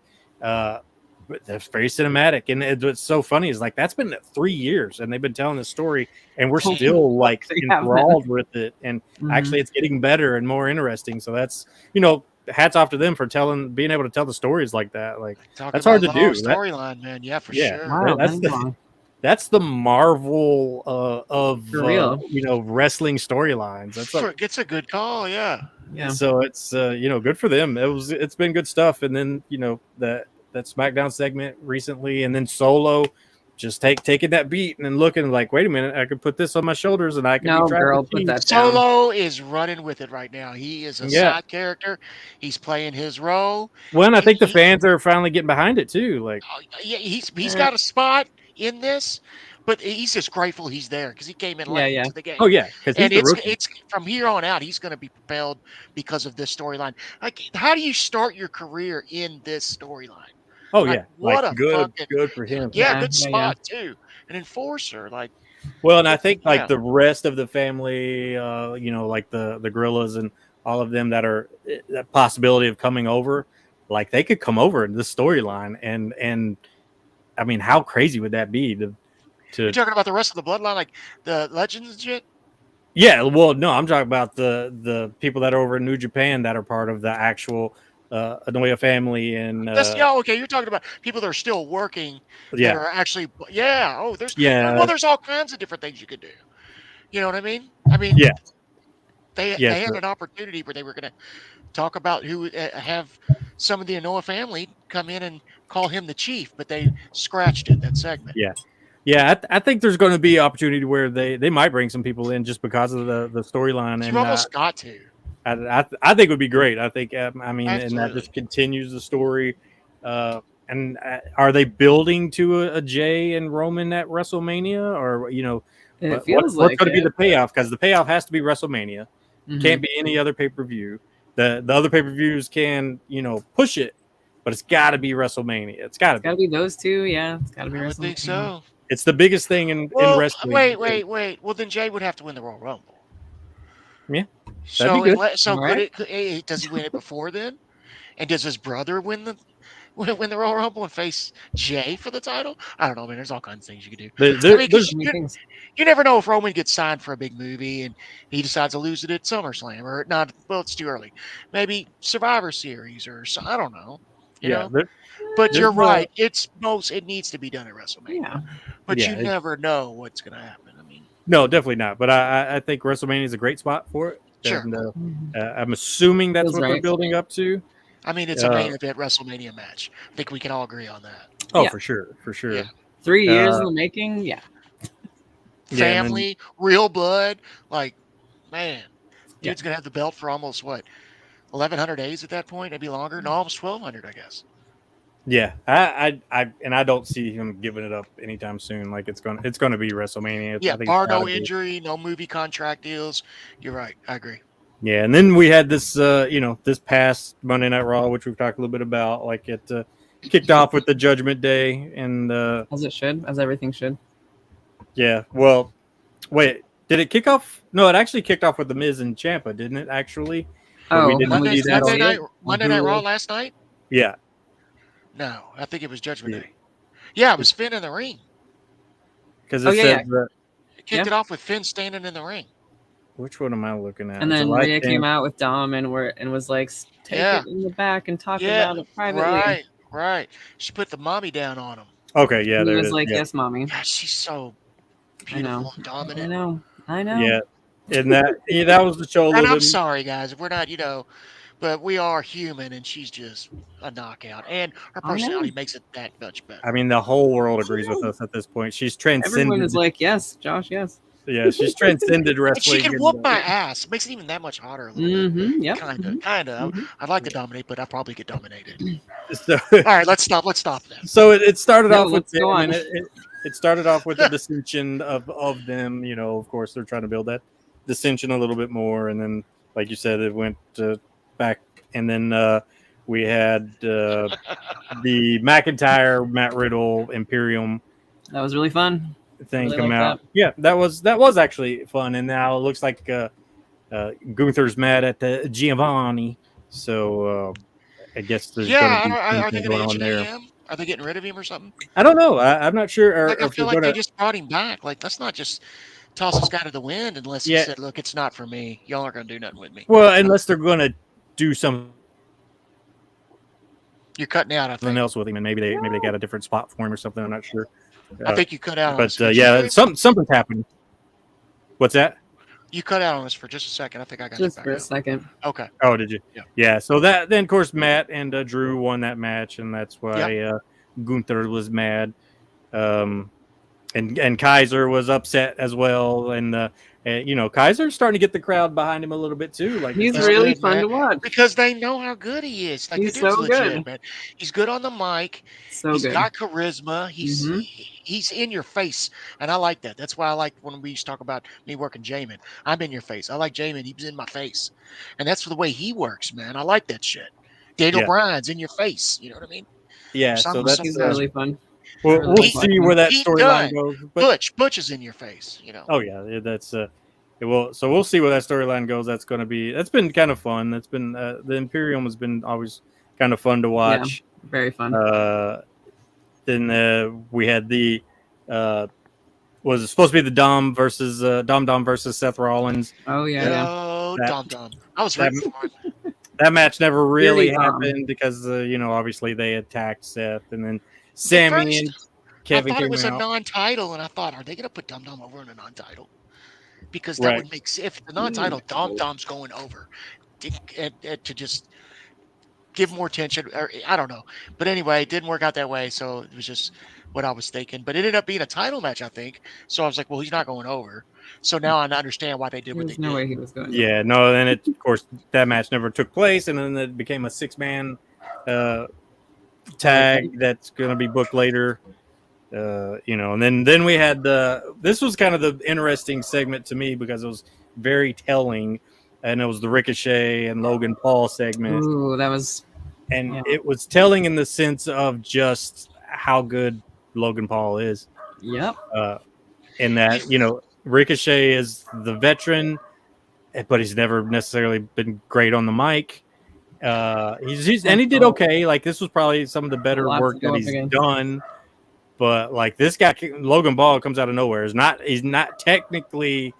that's very cinematic, and what's so funny is that's been 3 years, and they've been telling this story, and we're still enthralled with it, and actually it's getting better and more interesting. So that's hats off to them for being able to tell the stories like that. That's hard to do. Storyline, man. Yeah, for sure. Wow, that's the Marvel of wrestling storylines. It's a good call. Yeah. So it's good for them. It's been good stuff, and then that SmackDown segment recently, and then Solo just taking that beat and then looking like, wait a minute, I could put this on my shoulders and I can put that down. Solo is running with it right now. He is a side character. He's playing his role. Well, and I think the fans are finally getting behind it too. He's got a spot in this, but he's just grateful he's there, because he came in late to the game. Oh yeah, because it's from here on out, he's going to be propelled because of this storyline. How do you start your career in this storyline? Oh yeah, what a good for him. Yeah, good spot too. An enforcer, Well, and I think the rest of the family, the Gorillas and all of them that are that possibility of coming over, they could come over in this storyline, and I mean, how crazy would that be? You're talking about the rest of the bloodline, like the legends and shit? Yeah, well, no, I'm talking about the people that are over in New Japan that are part of the actual Anoa'i family, and okay. You're talking about people that are still working. That are actually there's all kinds of different things you could do. You know what I mean? They had an opportunity where they were going to talk about who have some of the Anoa'i family come in and call him the chief, but they scratched it, that segment. Yeah, I think there's going to be opportunity where they might bring some people in just because of the storyline. You almost got to. I think it would be great. I think and that just continues the story, and and are they building to a Jay and Roman at WrestleMania, or It feels what's like going to be it. the payoff? Because the payoff has to be WrestleMania. Mhm. Can't be any other pay-per-view. The other pay-per-views can push it, but it's got to be WrestleMania. It's got It's got to be those two. Yeah, it's got to be I would WrestleMania. think so. It's the biggest thing in Well, wrestling. wait. Well, then Jay would have to win the Royal Rumble. Yeah, So, be good. does he win it before then? And does his brother win the Royal Rumble and face Jay for the title? I don't know, man. There's all kinds of things you could do. There- I mean, 'cause So many things. you never know if Roman gets signed for a big movie and he decides to lose it at SummerSlam or not. Well, it's too early. Maybe Survivor Series or so. I don't know. You know. But there's you're no- right. It needs to be done at WrestleMania. Yeah. But Yeah, you never know what's going to happen. I mean, no, definitely not. But I think WrestleMania is a great spot for it. Sure. And, Mhm. I'm assuming that's Feels what they're right. building up to. it's a main event WrestleMania match. I think we can all agree on that. Oh, Yeah. for sure. Yeah. 3 years in the making. Yeah. Yeah, and then- Family, real blood. Like, man, Yeah. dude's going to have the belt for almost 1,100 days at that point? Maybe longer? No, almost 1,200, I guess. Yeah, I don't see him giving it up anytime soon. Like it's gonna be WrestleMania. Yeah, I think bar it's gotta no be. injury, no movie contract deals. You're right. I agree. Yeah, and then we had this, this past Monday Night Raw, which we've talked a little bit about. Like it kicked off with the Judgment Day, and As it should, as everything should. yeah. Well, wait, did it kick off? No, it actually kicked off with the Miz and Ciampa, didn't it? Actually, But we Oh, didn't and see we that didn't on see it? Monday Night Raw Hulu. last night? yeah, No, I think it was Judgment Yeah. Day. Yeah, it was Finn in the ring. because it Oh, yeah, says It kicked it off with Finn standing in the ring. which one am I looking at? And then July Rhea 10th. came out with Dom and was like, take Yeah. it in the back and talk Yeah, about it privately. Right. She put the mommy down on him. Okay, yeah, And he there it was is. like, yeah. yes, mommy. God, she's so I know. beautiful and dominant. I know. Yeah, and that was the show. A And little I'm bit. sorry, guys, if we're not, but we are human, and she's just a knockout. And her I know. personality makes it that much better. I mean, the whole world agrees with us at this point. She's transcended. Everyone is like, yes, Josh, yes. Yeah, she's transcended And wrestling. she can whoop my ass. It makes it even that much hotter. A little bit. Mm-hmm. Yep. Kinda. Mhm. I'd like to dominate, but I'd probably get dominated. So, All right, let's stop. Let's stop that. so it started No, off with let's go them, on. and it started off with the dissension of them. Of course, they're trying to build that dissension a little bit more, and then, like you said, it went back, and then we had the McIntyre, Matt Riddle, Imperium That was really fun. thing Really come like out. Yeah, that was actually fun, and now it looks like Gunther's mad at the Giovanni, so I guess there's Yeah, gonna be are something they going going on to there. him? Are they getting rid of him or something? I don't know. I'm not sure. Or Like, I if feel they're like they gonna- just brought him back. Like, let's not just toss this guy to the wind unless he Yeah. said, "Look, it's not for me. Y'all aren't going to do nothing with me." well, unless they're going to do something You're cutting out. I think. else with him, and maybe they got a different spot for him or something. I'm not sure. I think you cut out. on But us. Could yeah, you- something's happened. What's that? you cut out on us for just a second. I think I got Just you for a back. second. Okay. Oh, did you? Yeah. Yeah. So then of course Matt and Drew won that match, and that's why Gunther was mad. And Kaiser was upset as well, and Kaiser's starting to get the crowd behind him a little bit too. Like He's That's really good, fun man. to watch. Because they know how good he is. Like, He's the dude's so legit, good. man. He's good on the mic. So He's good. got charisma. He's Mhm. he's in your face, and I like that. That's why I like when we used to talk about me working Jamin. I'm in your face. I like Jamin. He's in my face, and that's the way he works, man. I like that shit. Daniel Yeah. Bryan's in your face. You know what I mean? yeah. Some- So that's He's some- really fun. we'll Pete- see where that Pete storyline Dunne. goes. But Butch is in your face. You know. oh yeah, that's so we'll see where that storyline goes. That's been kind of fun. That's been the Imperium has been always kind of fun to watch. Very fun. Then we had the was it supposed to be the Dom versus Seth Rollins. Oh yeah. Oh, That- Dom Dom. I was that- rooting for him. That match never really Really, happened because obviously they attacked Seth, and then Sammy and first, Kevin I thought it came was a out. non-title, and I thought, are they going to put Dum Dum over in a non-title? Because that Right. would make if the non-title Dum Dum's going over to just give more attention. Or I don't know, but anyway, it didn't work out that way. So it was just what I was thinking. But it ended up being a title match, I think. So I was like, well, he's not going over. So now I understand why they did what they There's no did. way he was going. Yeah, no. Then of course, that match never took place, and then it became a 6-man tag that's going to be booked later. And then we had this was kind of the interesting segment to me because it was very telling, and it was the Ricochet and Logan Paul segment. Ooh, that was, it was telling in the sense of just how good Logan Paul is. Yep. In that, Ricochet is the veteran, but he's never necessarily been great on the mic. He did okay. Like, this was probably some of the better work that he's done. But like, this guy, Logan Paul, comes out of nowhere. He's not technically,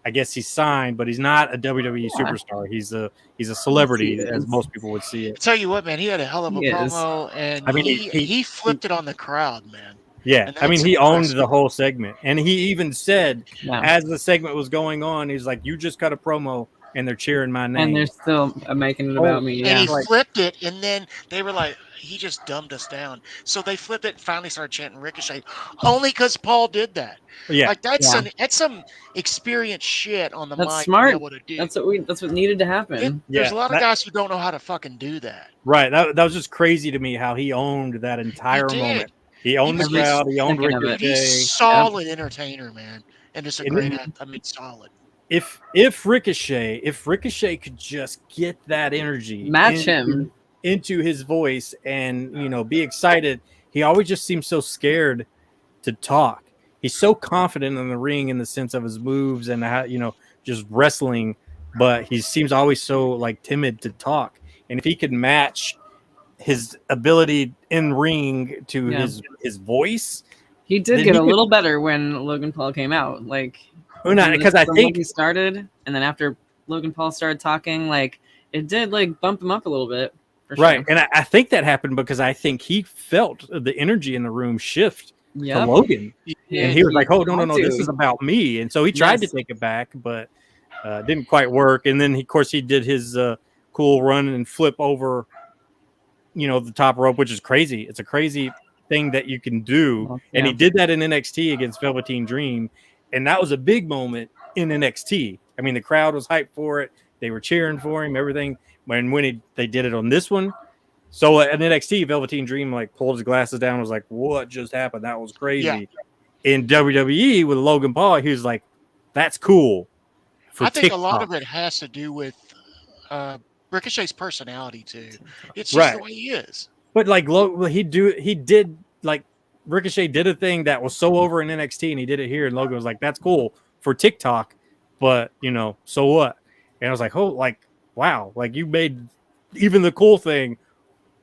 I guess he's signed, but he's not a WWE superstar. He's a celebrity, as most people would see it. I'll tell you what, man, he had a hell of a promo, and he flipped it on the crowd, man. Yeah, I mean, he owned the whole segment, and he even said, as the segment was going on, he's like, "You just cut a promo, and they're cheering my name, and they're still making it about me." And he flipped it, and then they were like, "He just dumbed us down." So they flipped it and finally started chanting Ricochet, only because Paul did that. Yeah, like that's some experienced shit on the mic. Smart. To be able to do. That's what needed to happen. There's a lot of guys who don't know how to fucking do that. Right. That was just crazy to me how he owned that entire moment. He owned the crowd. He owned Ricochet. He's solid entertainer, man, and just a great. Solid. If Ricochet could just get that energy, match him into his voice, and be excited. He always just seems so scared to talk. He's so confident in the ring in the sense of his moves and how just wrestling, but he seems always so like timid to talk. And if he could match his ability in ring to his voice, he did get a little better when Logan Paul came out. Like, because I think he started, and then after Logan Paul started talking, like it did like bump him up a little bit. Right, and I think that happened because I think he felt the energy in the room shift to Logan, and he was like, "Oh no, this is about me." And so he tried to take it back, but didn't quite work. And then of course he did his cool run and flip over the top rope, which is crazy. It's a crazy thing that you can do. And he did that in NXT against Velveteen Dream, and that was a big moment in NXT. I mean, the crowd was hyped for it. They were cheering for him, everything. When they did it on this one, so at NXT, Velveteen Dream like pulled his glasses down and was like, "What just happened? That was crazy." Yeah. In WWE with Logan Paul, he was like, "That's cool." I think a lot of it has to do with Ricochet's personality too. It's just the way he is. But like Ricochet did a thing that was so over in NXT, and he did it here, and Logan was like, "That's cool for TikTok, but so what?" And I was like, "Oh, like wow, like you made even the cool thing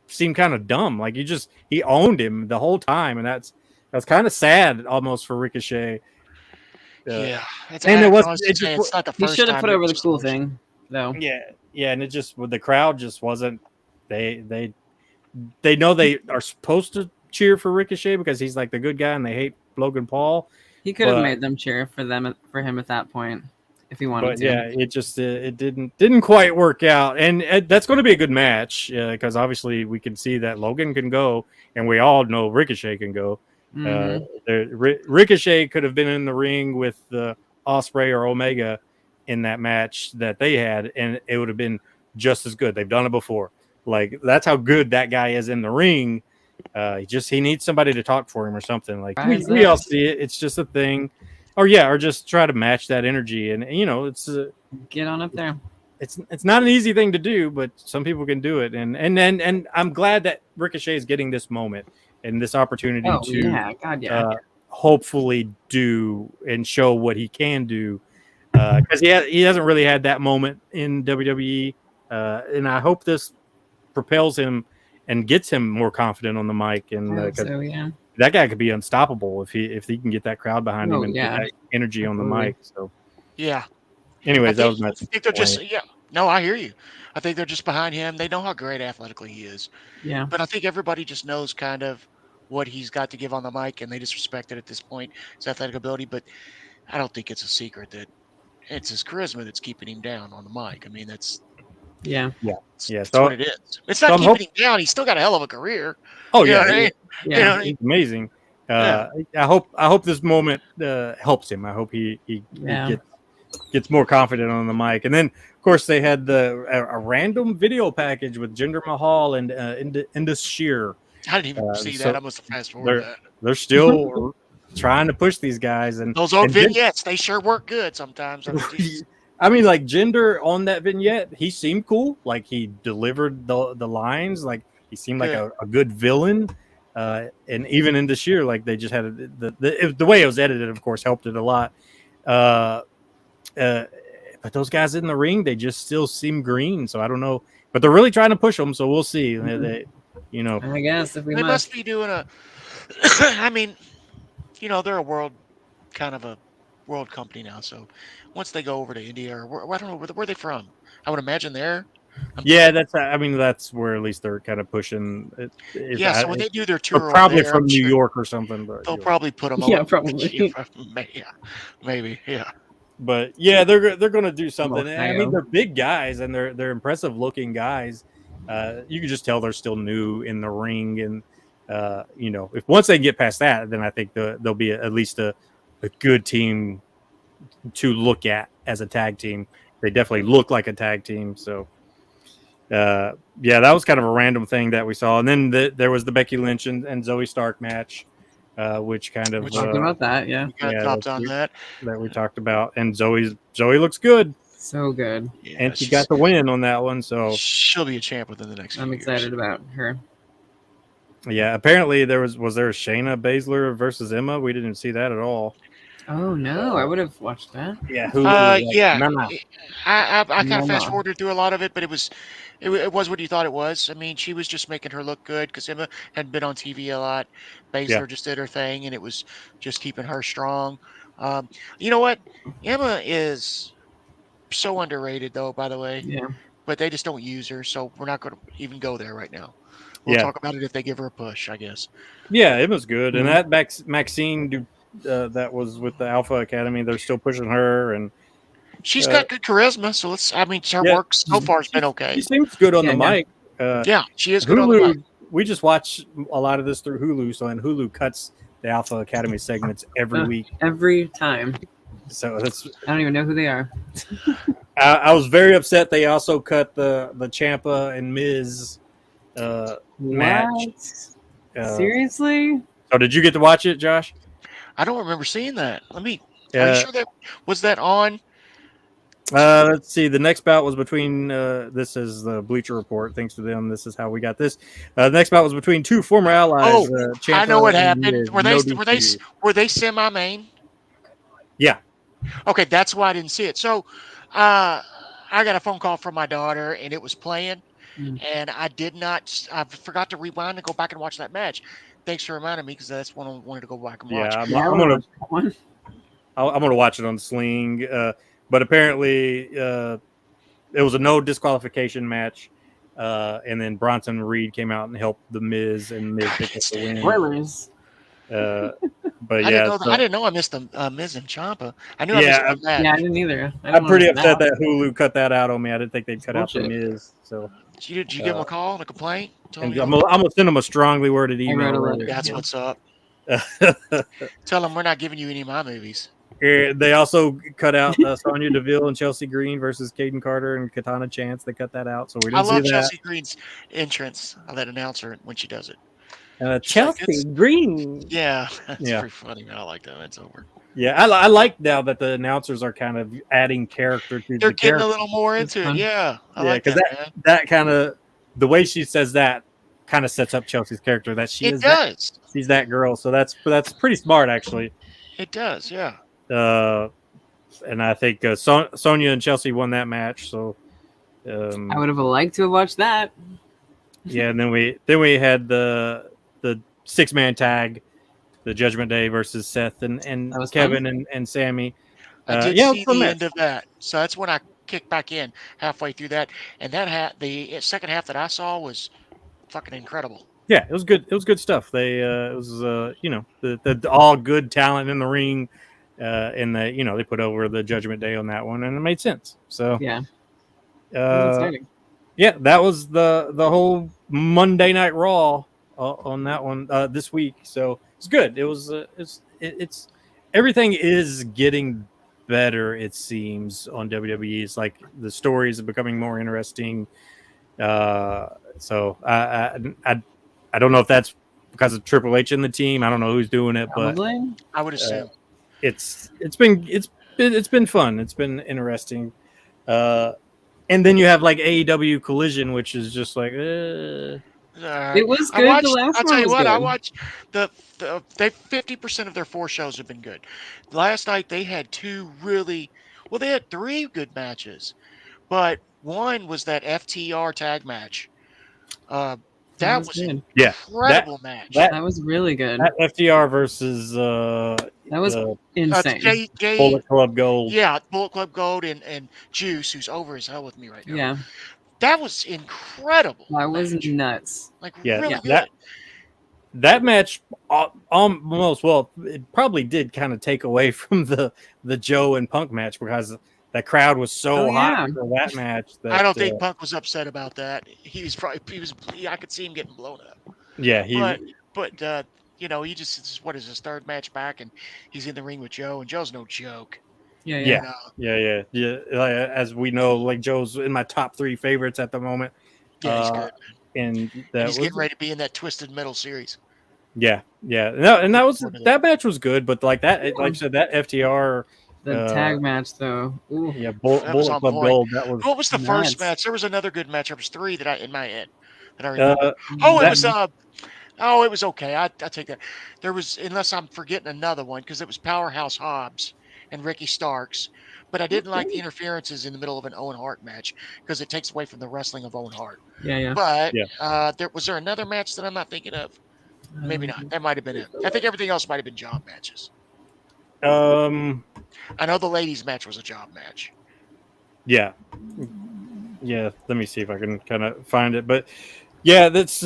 seem kind of dumb. Like he owned him the whole time, and that's kind of sad almost for Ricochet." And it's not the first. He should have put over the cool thing, though. Yeah, and it just the crowd just wasn't. They know they are supposed to cheer for Ricochet because he's like the good guy, and they hate Logan Paul. He could have made them cheer for him at that point if he wanted to. Yeah, it just it didn't quite work out, and that's going to be a good match because obviously we can see that Logan can go, and we all know Ricochet can go. Ricochet could have been in the ring with Ospreay or Omega in that match that they had, and it would have been just as good. They've done it before. Like, that's how good that guy is in the ring. He needs somebody to talk for him or something. Like, we all see it. It's just a thing. Or just try to match that energy. And it's get on up there. It's not an easy thing to do, but some people can do it. And I'm glad that Ricochet is getting this moment and this opportunity to hopefully do and show what he can do. Because he hasn't really had that moment in WWE. And I hope this propels him and gets him more confident on the mic. And that guy could be unstoppable if he can get that crowd behind him and get that energy on the mic. So anyways, that was my. I think they're just No, I hear you. I think they're just behind him. They know how great athletically he is. Yeah. But I think everybody just knows kind of what he's got to give on the mic, and they just respect it at this point, his athletic ability. But I don't think it's a secret that it's his charisma that's keeping him down on the mic. I mean, that's what it is. It's not keeping him down. He's still got a hell of a career. Oh yeah, he's amazing. I hope this moment helps him. I hope he gets more confident on the mic. And then of course they had a random video package with Jinder Mahal and Indus Sher, I didn't even see so that. I must have fast forwarded that. They're still trying to push these guys, and Those old and vignettes, they sure work good sometimes. I mean, I mean, like Jinder on that vignette, he seemed cool. Like he delivered the lines. Like he seemed like Good. a good villain. And even in this year, like they just had the way it was edited, of course, helped it a lot. But those guys in the ring, they just still seem green. So I don't know, but they're really trying to push them. So we'll see. They, you know, I guess if we they must be doing a. I mean, you know, they're a kind of a world company now. So once they go over to India, or I don't know where they from. I would imagine they're. Yeah, I mean, that's where at least they're kind of pushing. Yeah, so when they do their they're tour, probably over there, from I'm New sure York or something. But they'll probably put them. Yeah, over. probably. Yeah, maybe. Yeah. But yeah, they're going to do something. I Ohio. mean, they're big guys and they're impressive looking guys. You can just tell they're still new in the ring, and you know, if once they get past that, then I think they'll be at least a good team to look at as a tag team. They definitely look like a tag team. So yeah, that was kind of a random thing that we saw. And then there was the Becky Lynch and Zoe Stark match, which kind of Talking about that, yeah. We got dropped on that. we talked about. And Zoe looks good, So good. Yeah, and she got the win on that one. So she'll be a champ within the next few I'm years. excited about her. yeah, apparently was there Shayna Baszler versus Emma? We didn't see that at all. Oh no, I would have watched that. Yeah, Yeah. Nah. I kind No, of fast no. forwarded through a lot of it, but it was what you thought it was. I mean, she was just making her look good because Emma had been on TV a lot. Baszler just did her thing, and it was just keeping her strong. You know what? Emma is so underrated, though. By the way, Yeah. but they just don't use her, so we're not going to even go there right now. We'll talk about it if they give her a push, I guess. Yeah, it was good. And Mhm. that Maxine that was with the Alpha Academy, they're still pushing her, and She's got good charisma, so her work so far has been okay. she seems good on the Yeah. mic. Yeah, she is good on the mic. Hulu, we just watch a lot of this through Hulu, so and Hulu cuts the Alpha Academy segments every week. Every time. So that's I don't even know who they are. I was very upset. They also cut the Ciampa and Miz match. What? Seriously? So did you get to watch it, Josh? I don't remember seeing that. Are you sure that was that on? Let's see. The next bout was between. This is the Bleacher Report. Thanks to them, this is how we got this. The next bout was between two former allies. Oh, Ciampa I know what and happened. Miz. Were No they DQ. were they semi-main? Yeah. Okay, that's why I didn't see it. So, I got a phone call from my daughter, and it was playing, and I forgot to rewind and go back and watch that match. Thanks for reminding me because that's one I wanted to go back and watch. Yeah, I'm gonna watch it on Sling. But apparently, it was a no disqualification match, and then Bronson Reed came out and helped the Miz, and Miz picked up the win. Spoilers. But I yeah, didn't know I missed the Miz and Ciampa. I knew I missed that. Yeah, I didn't either. I'm pretty upset that Hulu cut that out on me. I didn't think they'd cut out the Miz. So Did you give him a call and a complaint? and I'm gonna send them a strongly worded email. That's what's up. Tell them we're not giving you any of my movies. They also cut out Sonya Deville and Chelsea Green versus Caden Carter and Katana Chance. They cut that out, so we didn't see that. Chelsea Green's entrance. I let announcer when she does it. Chelsea Green. Yeah, that's pretty funny. I like that. It's over. Yeah, I like now that the announcers are kind of adding character to They're the getting character. a little more into it. Yeah, I like because that kind of the way she says that kind of sets up Chelsea's character. That she she's that girl. So that's pretty smart, actually. It does, yeah. And I think Sonya and Chelsea won that match. So I would have liked to have watched that. Yeah, and then we had the 6-man tag, the Judgment Day versus Seth and Kevin and Sammy. I did see the end of that, so that's when I kicked back in halfway through that, and the second half that I saw was fucking incredible. Yeah, it was good. It was good stuff. They it was the all good talent in the ring, and they put over the Judgment Day on that one, and it made sense. So yeah, yeah, that was the whole Monday Night Raw on that one this week. So it's good. It was it's everything is getting better. It seems on WWE. It's like the stories are becoming more interesting. So I don't know if that's because of Triple H in the team. I don't know who's doing it, but Probably. I would assume. it's been fun. It's been interesting. And then you have like AEW Collision, which is just like, It was I good. watched, The last I'll one tell you was what, I good. watched they 50% of their 4 shows have been good. Last night they had they had 3 good matches, but one was that FTR tag match. That was an good. yeah, incredible match. that- That was really good. that FTR versus That was the insane. Bullet Club Gold. Yeah, Bullet Club Gold and Juice, who's over as hell with me right now. Yeah, That was incredible. that was match. nuts. Like Yeah, really yeah. good. That match almost, well, it probably did kind of take away from the Joe and Punk match because that crowd was so hot for that match. That, I don't think Punk was upset about that. I could see him getting blown up. Yeah, But he just what is his 3rd match back, and he's in the ring with Joe, and Joe's no joke. Yeah. Yeah. As we know, like Joe's in my top 3 favorites at the moment. Yeah, he's good. And He's getting ready to be in that Twisted Metal series. Yeah. No, and that match was good, but like that, like I said, that FTR. The tag match, though. Ooh. Yeah, Bullet Club point. Gold. That was. What was the nuts. first match? There was another good match. There was 3 that in my head that I remember. It was okay. I take that. There was, unless I'm forgetting another one, because it was Powerhouse Hobbs and Ricky Starks. But I didn't like the interferences in the middle of an Owen Hart match because it takes away from the wrestling of Owen Hart. Yeah. But was there another match that I'm not thinking of? Maybe not. That might have been it. I think everything else might have been job matches. I know the ladies' match was a job match. Yeah. Let me see if I can kind of find it, but yeah, that's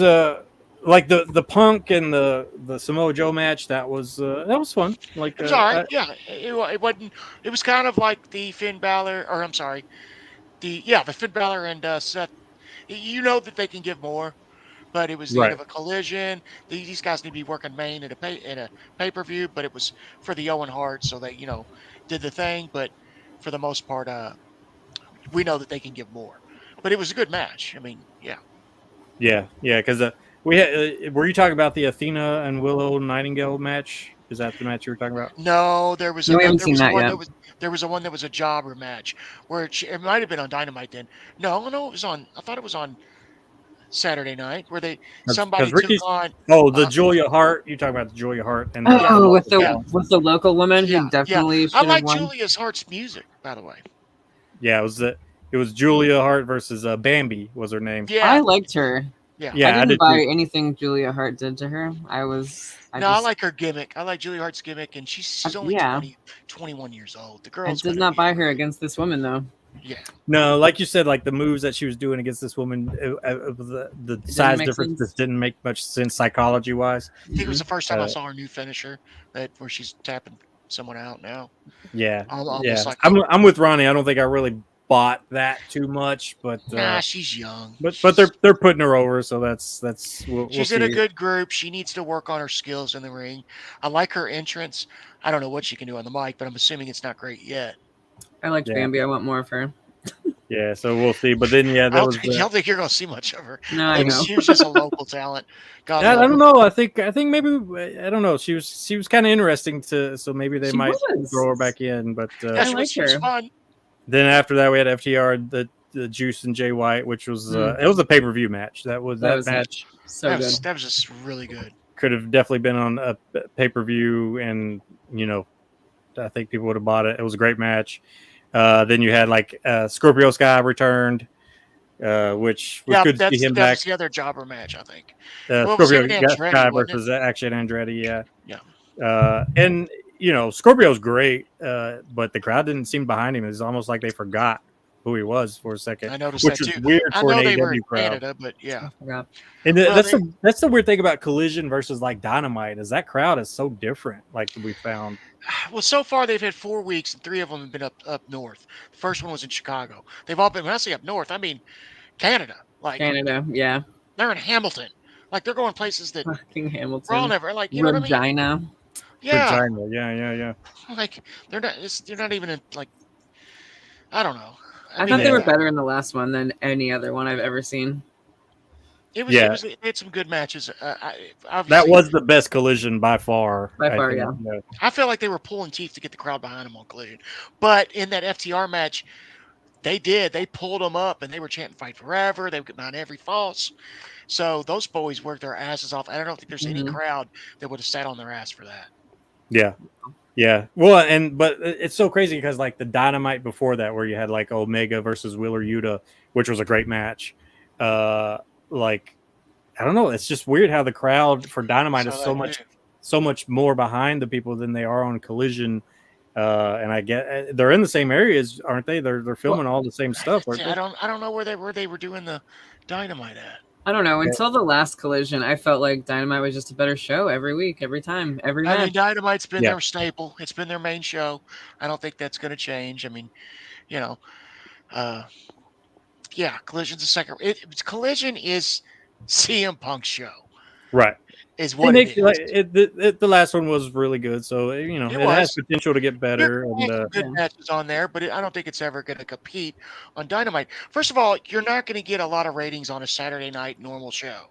like the Punk and the Samoa Joe match. That was fun. Like it was all right. It wasn't. It was kind of like the Finn Balor, or I'm sorry, the Finn Balor and Seth. You know that they can give more, but it was the end of a Collision. These guys need to be working main in a pay-per-view, but it was for the Owen Hart, so they did the thing. But for the most part, we know that they can give more. But it was a good match. I mean, yeah, because we had. Were you talking about the Athena and Willow Nightingale match? Is that the match you were talking about? No, there was we haven't seen that yet. There was one that was a jobber match where it might have been on Dynamite then. No, it was on. I thought it was on Saturday night where somebody took on. Oh, the Julia Hart. You talking about the Julia Hart and with the local woman who definitely. I like Julia Hart's music, by the way. Yeah, it was Julia Hart versus Bambi was her name. Yeah, I liked her. Yeah, I didn't buy anything Julia Hart did to her. I like her gimmick. I like Julia Hart's gimmick, and she's only 21 years old. The girl. I did not buy her against this woman though. Yeah. No, like you said, like the moves that she was doing against this woman, the size difference just didn't make much sense psychology wise. I think it was the first time I saw her new finisher, where she's tapping someone out now. Yeah, like I'm with Ronnie. I don't think I really bought that too much, but she's young. But they're putting her over, so that's she's in a good group. She needs to work on her skills in the ring. I like her entrance. I don't know what she can do on the mic, but I'm assuming it's not great yet. I liked Bambi. I want more of her. Yeah, so we'll see. But then, I don't think you're going to see much of her. No, I know. She was just a local talent. I don't know. I think maybe I don't know. She was kind of interesting so maybe they might throw her back in. But I like her. Fun. Then after that, we had FTR, the Juice and Jay White, which was it was a pay-per-view match. That match. So good. That was just really good. Could have definitely been on a pay-per-view, and I think people would have bought it. It was a great match. Then you had like Scorpio Sky returned, which was good to see him back. That's the other jobber match, I think. Scorpio Sky versus Action Andretti. Yeah. And Scorpio's great, but the crowd didn't seem behind him. It was almost like they forgot who he was for a second. I noticed which that is too. Weird I for know an they AEW were in crowd. Canada, but yeah. And that's the weird thing about Collision versus like Dynamite is that crowd is so different. Like we found. Well, so far they've had 4 weeks, and 3 of them have been up north. The first one was in Chicago. They've all been. When I say up north, I mean Canada. Like Canada, yeah. They're in Hamilton. Like they're going places that fucking Hamilton. We're all never like Regina. What I mean? Yeah. Regina. Yeah. Like they're not even in like. I don't know. I thought they were better in the last one than any other one I've ever seen. It had some good matches. That Obviously, was the best Collision by far. By I far, think. yeah. I felt like they were pulling teeth to get the crowd behind them on Collision. But in that FTR match, they did. They pulled them up and they were chanting "Fight Forever." They would get behind every false. So those boys worked their asses off. I don't think there's any crowd that would have sat on their ass for that. Yeah. Yeah. Well, but it's so crazy because like the Dynamite before that, where you had like Omega versus Wheeler Yuta, which was a great match. Like, I don't know. It's just weird how the crowd for Dynamite is so much more behind the people than they are on Collision. And I get they're in the same areas, aren't they? They're filming all the same stuff. See, I don't know where they were doing the Dynamite at. I don't know. Until the last Collision, I felt like Dynamite was just a better show every week, every time, every match. I mean, Dynamite's been their staple. It's been their main show. I don't think that's going to change. I mean, you know, Collision's a second. Collision is CM Punk's show, right? Is what it is. The last one was really good, so you know it has potential to get better. Good matches on there, but I don't think it's ever going to compete on Dynamite. First of all, you're not going to get a lot of ratings on a Saturday night normal show.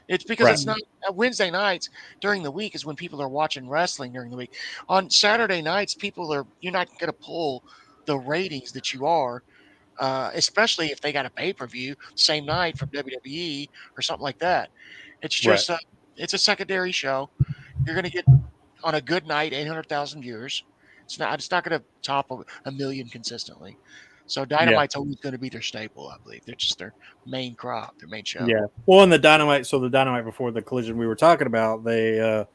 It's because it's not Wednesday nights during the week is when people are watching wrestling during the week. On Saturday nights, you're not going to pull the ratings that you are, especially if they got a pay-per-view same night from WWE or something like that. It's just it's a secondary show. You're going to get on a good night 800,000 viewers. It's not going to top a million consistently. So Dynamite's always going to be their staple, I believe. They're just their main crop, their main show. Yeah. Well, in the Dynamite before the Collision we were talking about, they,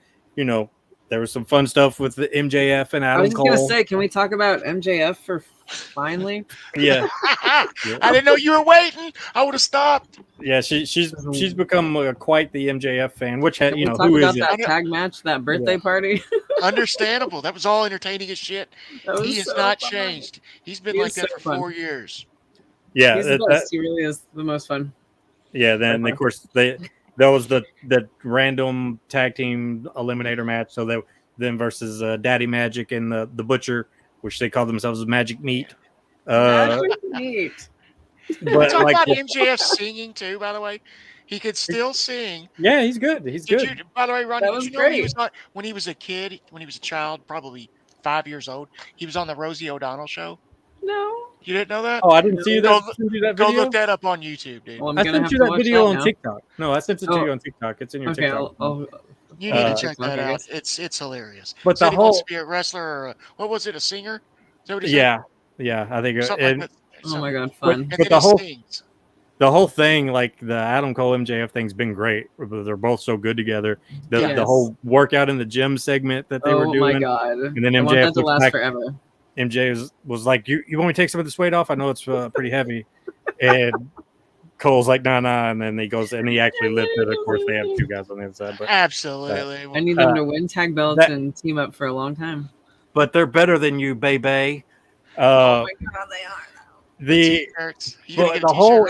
there was some fun stuff with the MJF and Adam Cole. I was just going to say, can we talk about MJF for finally? Yeah. I didn't know you were waiting. I would have stopped. Yeah, she's become quite the MJF fan, which had, who is it? That tag match, that birthday party. Understandable. That was all entertaining as shit. He has not changed. He's been like that for 4 years. Yeah, he's the best. He really is the most fun. Yeah, then of course that was the random tag team eliminator match. So then versus Daddy Magic and the Butcher, which they call themselves Magic Meat. Magic Meat. But talk about MJF singing too, by the way. He could still sing. Yeah, he's good. By the way, Ronnie, did you know when he was a kid, when he was a child, probably 5 years old, he was on the Rosie O'Donnell show? No. You didn't know that? Oh, I didn't see that. Go look that up on YouTube, dude. Well, I sent you that video on TikTok. No, I sent it to you on TikTok. It's in your TikTok. You need to check that out. It's hilarious. But the whole be a wrestler or what was it? A singer? Is that what he said? Yeah. I think oh my god, fun! But the whole thing, like the Adam Cole MJF thing's been great. They're both so good together. The whole workout in the gym segment that they were doing. Oh my god! And then MJF to last forever. MJ was like, "You want me to take some of this weight off? I know it's pretty heavy." And Cole's like, "Nah." And then he goes and he actually lifted. Of course, they have two guys on the inside. But absolutely, I need them to win tag belts and team up for a long time. But they're better than you, baby. Oh my god, they are. The whole.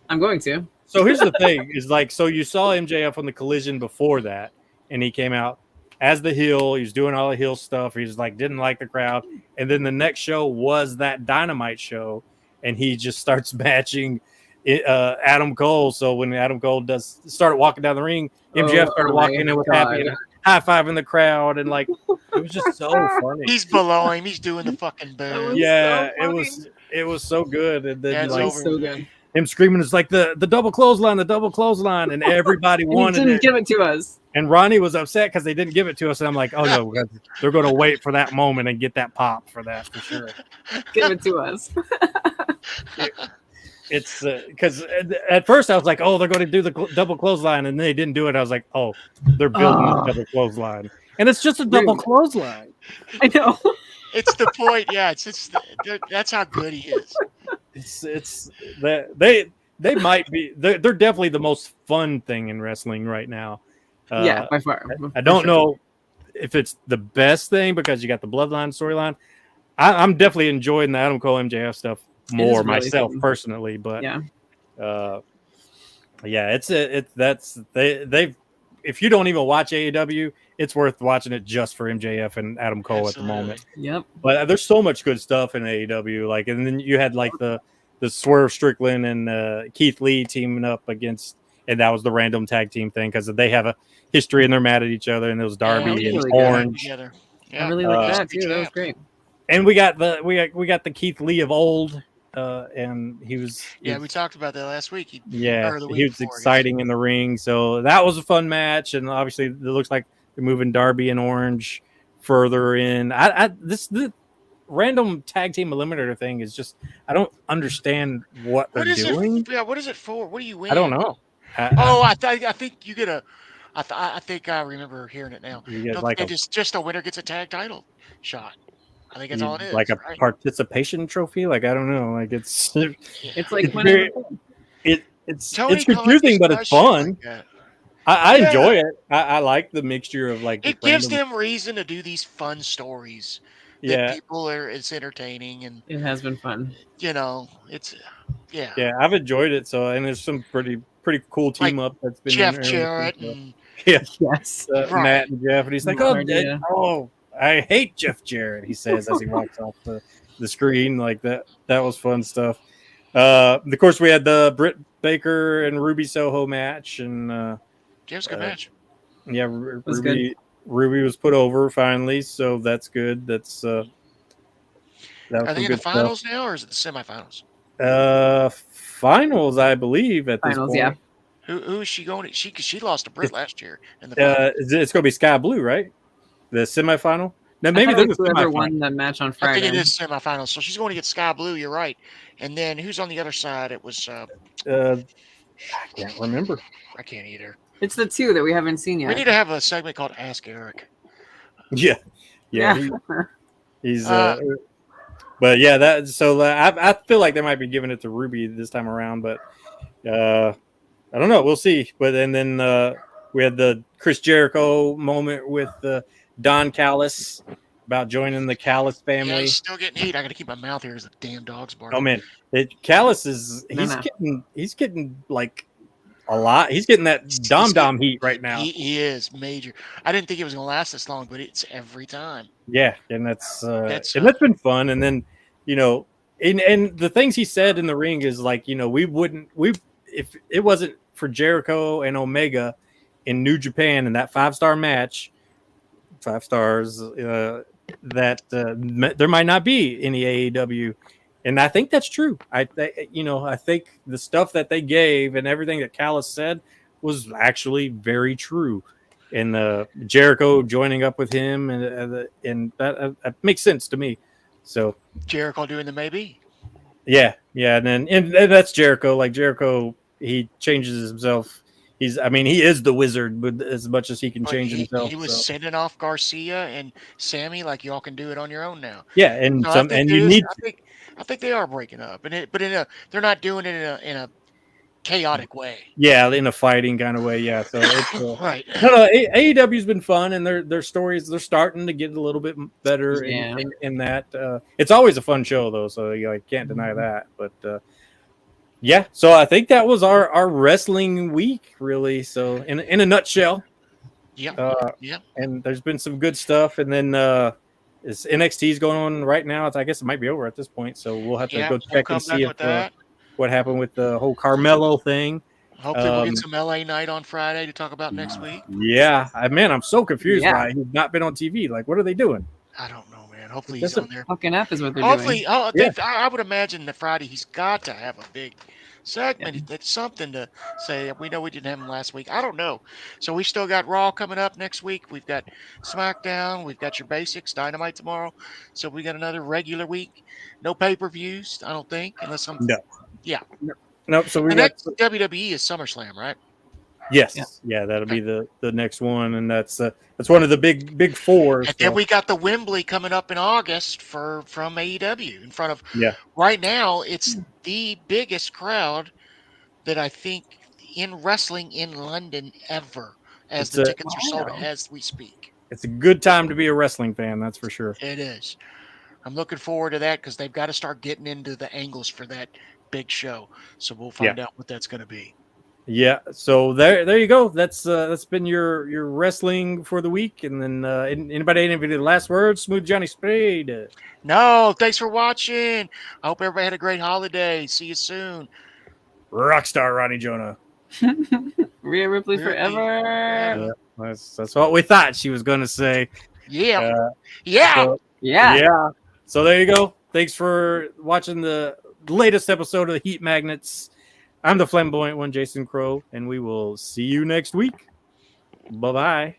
I'm going to. So here's the thing: is like, so you saw MJF on the Collision before that, and he came out as the heel. He was doing all the heel stuff. He was like, didn't like the crowd, and then the next show was that Dynamite show, and he just starts matching Adam Cole. So when Adam Cole started walking down the ring, MJF started walking in with happy and high-fiving the crowd, and like it was just so funny. He's below him. He's doing the fucking boo. Yeah, it was so good. And then so good. Him screaming is like the double clothesline, and everybody wanted it. Didn't give it to us. And Ronnie was upset because they didn't give it to us. And I'm like, oh no, they're going to wait for that moment and get that pop for that for sure. Give it to us. It's because at first I was like, oh, they're going to do the double clothesline, and they didn't do it. I was like, oh, they're building the double clothesline, and it's just a double clothesline. I know. It's the point. Yeah, that's how good he is. It's that they might be they're definitely the most fun thing in wrestling right now. Yeah, by far. I don't know if it's the best thing because you got the Bloodline storyline. I'm definitely enjoying the Adam Cole MJF stuff more really myself fun. Personally, but if you don't even watch AEW, it's worth watching it just for MJF and Adam Cole at the moment. Yep. But there's so much good stuff in AEW, like, and then you had like the the Swerve Strickland and Keith Lee teaming up against, and that was the random tag team thing because they have a history and they're mad at each other, and it was Darby Yeah, and really good. Orange. Together. I Yeah. really like Uh, that too. That was great. And we got the Keith Lee of old, and he was We talked about that last week. Or the week he was before, I guess. exciting in the ring. So that was a fun match, and obviously it looks like they're moving Darby and Orange further in. The random tag team eliminator thing is just I don't understand what they're doing. What is it for? What do you win? I don't know. I think you get a. I think I remember hearing it now. You get Don't like think just a winner gets a tag title shot. I think that's all it is. like a right? participation trophy. Like I don't know. Like it's It's like it's Tony it's confusing, but it's fun. like that. I Yeah. enjoy it. I like the mixture of like It the gives random- them reason to do these fun stories. That yeah people are. It's entertaining, and It has been fun. it's yeah I've enjoyed it. So and there's some pretty cool team up that's been Jeff in there. Jarrett and Yeah, Yes. Right. Matt and Jeff, and he's like, No idea. I hate Jeff Jarrett. He says as he walks off the screen like that. That was fun stuff. Of course, we had the Britt Baker and Ruby Soho match, and Jeff's a good match. yeah, was Ruby was put over finally, so that's good. That's that was Are some they in good the finals now, or is it the semifinals? stuff. Finals, I believe at Finals, this yeah. point. Who is she going to? She lost to Britt last year in the finals. It's going to be Sky Blue, right? The semifinal. Now I maybe thought they're it the was whoever semifinal. won the match on I Friday. think it is semifinals. So she's going to get Sky Blue. You're right. And then who's on the other side? It was I can't remember. I can't either. It's the two that we haven't seen yet. We need to have a segment called Ask Eric. Yeah. He's but yeah, that so I feel like they might be giving it to Ruby this time around, but I don't know. We'll see. But then we had the Chris Jericho moment with Don Callis about joining the Callis Yeah, family. he's still getting heat. I got to keep my mouth here as the damn dog's barking. Oh man, Callis is he's getting like a lot. He's getting that Dom heat right now. He is major. I didn't think it was going to last this long, but it's every time. Yeah, and that's been fun. And then, and the things he said in the ring is like, if it wasn't for Jericho and Omega in New Japan in that 5-star match, 5 stars, that there might not be any AEW. And I think that's true. I think the stuff that they gave and everything that Callis said was actually very true. And Jericho joining up with him, and that makes sense to me. So Jericho doing the maybe. yeah, and that's Jericho. Like Jericho, he changes himself. He is the wizard, but as much as he can change himself. He was sending off Garcia and Sammy like y'all can do it on your own now. Yeah, and So you need. I think they are breaking up, but they're not doing it in a chaotic way. Yeah, in a fighting kind of way. Yeah, so it's Right. No, AEW's been fun, and their stories they're starting to get a little bit better in that. It's always a fun show though, so I can't deny that. But yeah, so I think that was our wrestling week, really. So in a nutshell, Yeah. And there's been some good stuff, and then NXT's going on right now. I guess it might be over at this point, so we'll have to go check and see what happened with the whole Carmelo thing. Hopefully we'll get some LA Night on Friday to talk about next week. Yeah, I'm so confused why he's not been on TV. Like, what are they doing? I don't know, man. Hooking he's on there. Fucking up is what they're Hopefully, doing. I would imagine that Friday he's got to have a big segment. That's something to say. We know we didn't have him last week. I don't know. So we still got Raw coming up next week. We've got SmackDown. We've got your basics, Dynamite tomorrow. So we got another regular week. No pay-per-views, I don't think, unless I'm. No. Yeah. Nope. So next WWE is SummerSlam, right? Yes. Yeah, that'll be the next one, and that's one of the big four. And then we got the Wembley coming up in August from AEW in front of. Yeah. Right now, it's the biggest crowd that I think in wrestling in London ever, as the tickets are sold as we speak. It's a good time to be a wrestling fan, that's for sure. It is. I'm looking forward to that because they've got to start getting into the angles for that big show. So we'll find out what that's going to be. Yeah, so there you go. That's been your wrestling for the week. And then any last words? Smooth Johnny Spade. No, thanks for watching. I hope everybody had a great holiday. See you soon. Rockstar Ronnie Jonah. Rhea Ripley forever. Yeah, that's what we thought she was going to say. Yeah. So, yeah. So there you go. Thanks for watching the latest episode of the Heat Magnets. I'm the flamboyant one, Jason Crow, and we will see you next week. Bye-bye.